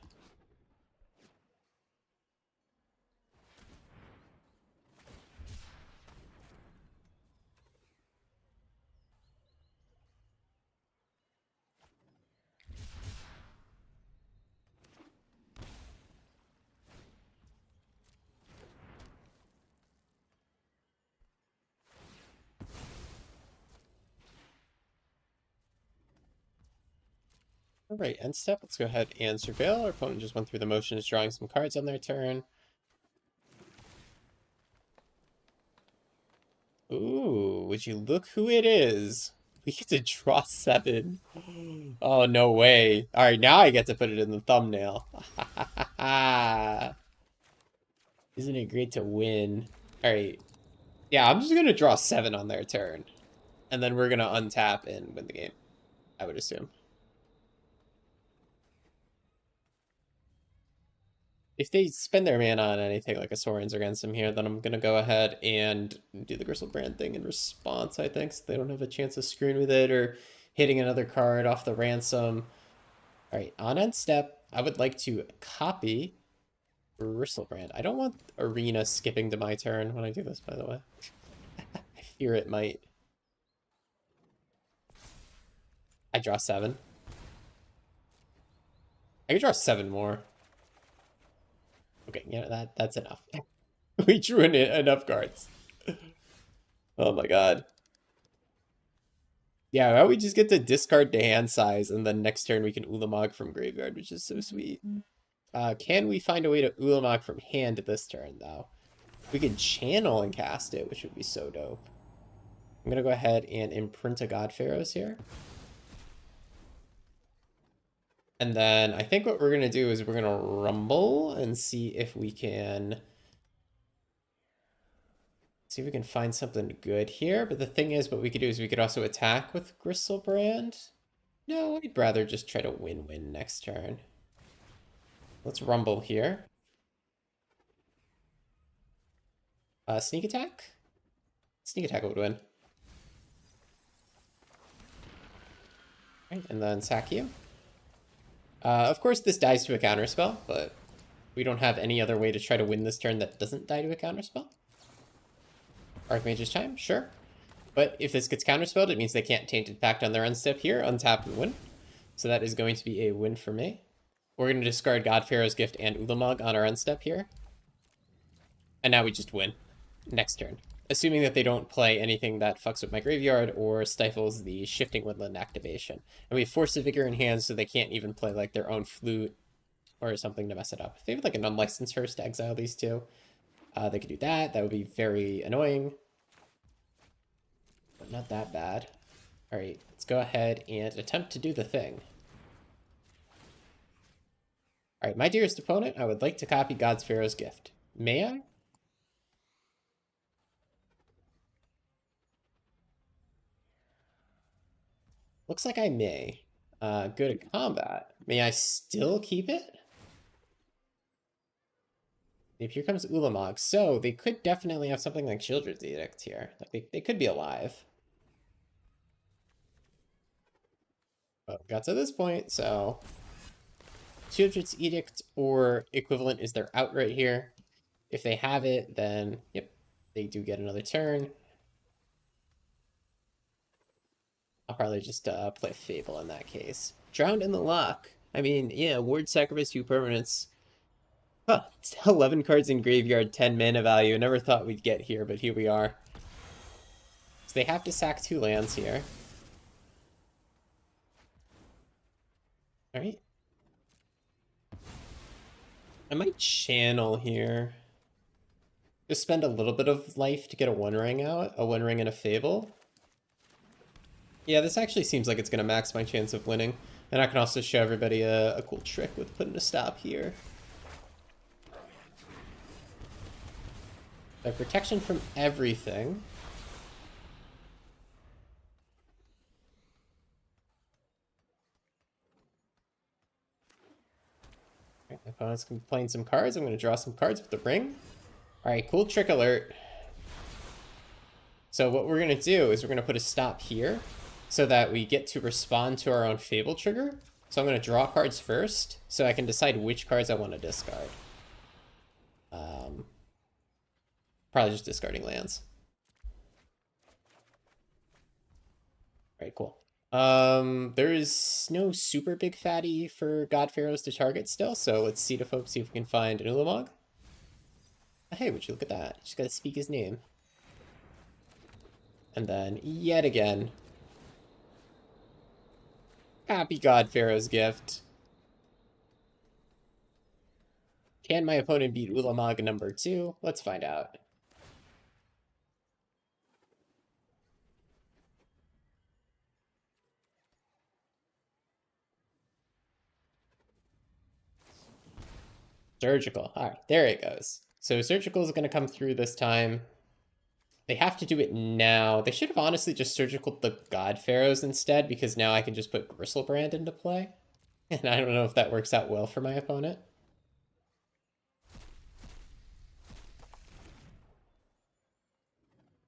All right, end step. Let's go ahead and Surveil. Our opponent just went through the motions, drawing some cards on their turn. Ooh, would you look who it is? We get to draw 7. Oh, no way. All right, now I get to put it in the thumbnail. Isn't it great to win? All right. Yeah, I'm just going to draw 7 on their turn. And then we're going to untap and win the game, I would assume. If they spend their mana on anything like a Soren's against him here, then I'm going to go ahead and do the Griselbrand thing in response, I think, so they don't have a chance of screwing with it or hitting another card off the ransom. All right, on end step, I would like to copy Griselbrand. I don't want Arena skipping to my turn when I do this, by the way. I fear it might. I draw 7. I could draw 7 more. Okay, yeah, that's enough. We drew enough cards. Oh my god. Yeah, well, we just get to discard to hand size, and then next turn we can Ulamog from graveyard, which is so sweet. Can we find a way to Ulamog from hand this turn, though? We could channel and cast it, which would be so dope. I'm going to go ahead and imprint a God Pharaohs here. And then I think what we're going to do is we're going to rumble and see if we can... See if we can find something good here. But the thing is, what we could do is we could also attack with Griselbrand. No, I'd rather just try to win-win next turn. Let's rumble here. Sneak attack? Sneak attack would win. Right, and then sack you. Of course, this dies to a counterspell, but we don't have any other way to try to win this turn that doesn't die to a counterspell. Archmage's Chime, sure. But if this gets counterspelled, it means they can't Tainted Pact on their end step here, untap and win. So that is going to be a win for me. We're going to discard God Pharaoh's Gift and Ulamog on our end step here. And now we just win next turn. Assuming that they don't play anything that fucks with my graveyard or stifles the Shifting Woodland activation. And we have Force of Vigor in hand, so they can't even play like their own flute or something to mess it up. If they have like an unlicensed Hearse to exile these two, they could do that. That would be very annoying. But not that bad. All right, let's go ahead and attempt to do the thing. All right, my dearest opponent, I would like to copy God's Pharaoh's Gift. May I? Looks like I may. Good at combat. May I still keep it? If here comes Ulamog. So they could definitely have something like Children's Edict here. Like they could be alive. But got to this point, so Children's Edict or equivalent is their out right here. If they have it, then yep. They do get another turn. I'll probably just play Fable in that case. Drowned in the Loch. I mean, yeah, Ward Sacrifice 2 permanents. Huh, 11 cards in graveyard, 10 mana value. Never thought we'd get here, but here we are. So they have to sack 2 lands here. Alright. I might channel here. Just spend a little bit of life to get a One Ring out. A One Ring and a Fable. Yeah, this actually seems like it's going to max my chance of winning. And I can also show everybody a cool trick with putting a stop here. So protection from everything. Right, my opponent's playing some cards. I'm going to draw some cards with the ring. Alright, cool trick alert. So what we're going to do is we're going to put a stop here so that we get to respond to our own Fable trigger. So I'm going to draw cards first so I can decide which cards I want to discard. Probably just discarding lands. Alright, cool. There is no super big fatty for God Pharaohs to target still, so let's see if we can find an Ulamog. Hey, would you look at that? Just gotta speak his name. And then, yet again, Happy God Pharaoh's Gift. Can my opponent beat Ulamog number 2? Let's find out. Surgical. Alright, there it goes. So Surgical is going to come through this time. They have to do it now. They should have honestly just Surgical the God Pharaohs instead, because now I can just put Griselbrand into play. And I don't know if that works out well for my opponent.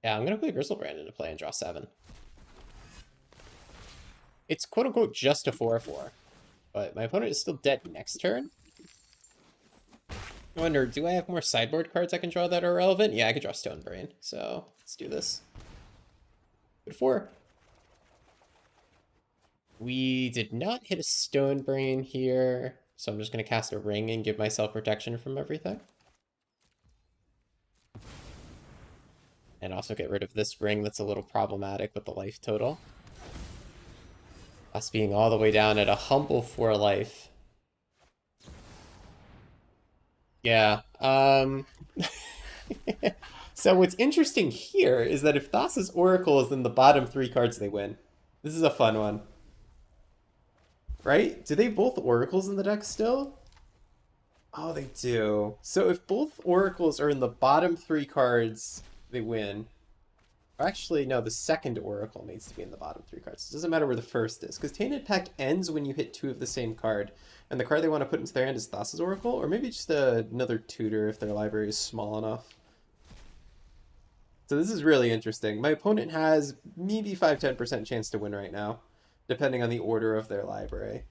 Yeah, I'm going to put Griselbrand into play and draw 7. It's quote-unquote just a 4/4. But my opponent is still dead next turn. I wonder, do I have more sideboard cards I can draw that are relevant? Yeah, I could draw Stone Brain. So let's do this. Good 4. We did not hit a Stone Brain here, so I'm just going to cast a ring and give myself protection from everything. And also get rid of this ring that's a little problematic with the life total. Us being all the way down at a humble 4 life. Yeah. So what's interesting here is that if Thassa's Oracle is in the bottom 3 cards, they win. This is a fun one. Right? Do they both Oracles in the deck still? Oh, they do. So if both Oracles are in the bottom 3 cards, they win. Actually, no, the second Oracle needs to be in the bottom 3 cards. It doesn't matter where the first is, because Tainted Pact ends when you hit 2 of the same card, and the card they want to put into their hand is Thassa's Oracle, or maybe just another tutor if their library is small enough. So this is really interesting. My opponent has maybe 5-10% chance to win right now, depending on the order of their library.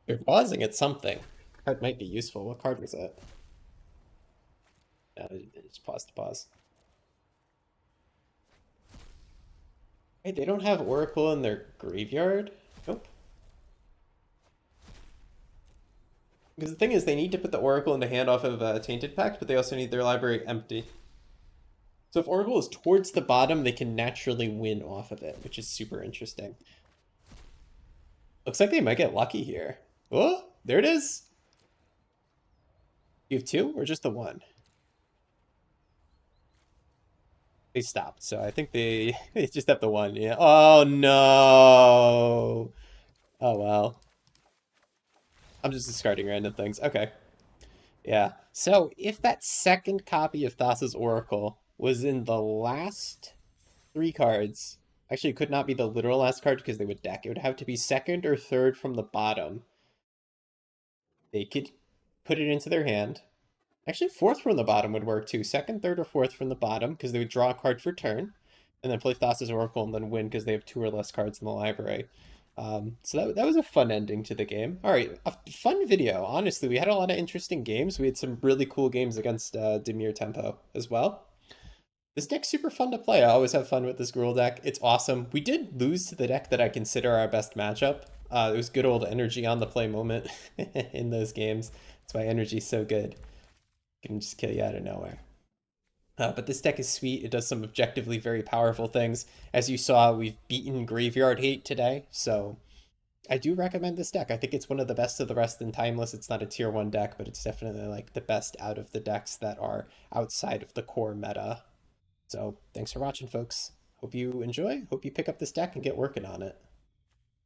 They're pausing at something. That might be useful. What card was it? No, just pause to pause. Hey, they don't have Oracle in their graveyard? Nope. Because the thing is, they need to put the Oracle into hand off of Tainted Pact, but they also need their library empty. So if Oracle is towards the bottom, they can naturally win off of it, which is super interesting. Looks like they might get lucky here. Oh, there it is. You have 2 or just the 1? They stopped, so I think they just have the 1. Yeah. Oh no. Oh well. I'm just discarding random things. Okay. Yeah. So if that second copy of Thassa's Oracle was in the last 3 cards, actually it could not be the literal last card because they would deck. It would have to be second or third from the bottom. They could put it into their hand. Actually, 4th from the bottom would work too. 2nd, 3rd, or 4th from the bottom because they would draw a card for turn and then play Thassa's Oracle and then win because they have 2 or less cards in the library. So that was a fun ending to the game. All right, a fun video. Honestly, we had a lot of interesting games. We had some really cool games against Dimir Tempo as well. This deck's super fun to play. I always have fun with this Gruul deck. It's awesome. We did lose to the deck that I consider our best matchup. It was good old energy on the play moment in those games. That's why energy's so good. It can just kill you out of nowhere. But this deck is sweet. It does some objectively very powerful things. As you saw, we've beaten Graveyard Hate today, so I do recommend this deck. I think it's one of the best of the rest in Timeless. It's not a tier 1 deck, but it's definitely like the best out of the decks that are outside of the core meta. So thanks for watching, folks. Hope you enjoy. Hope you pick up this deck and get working on it.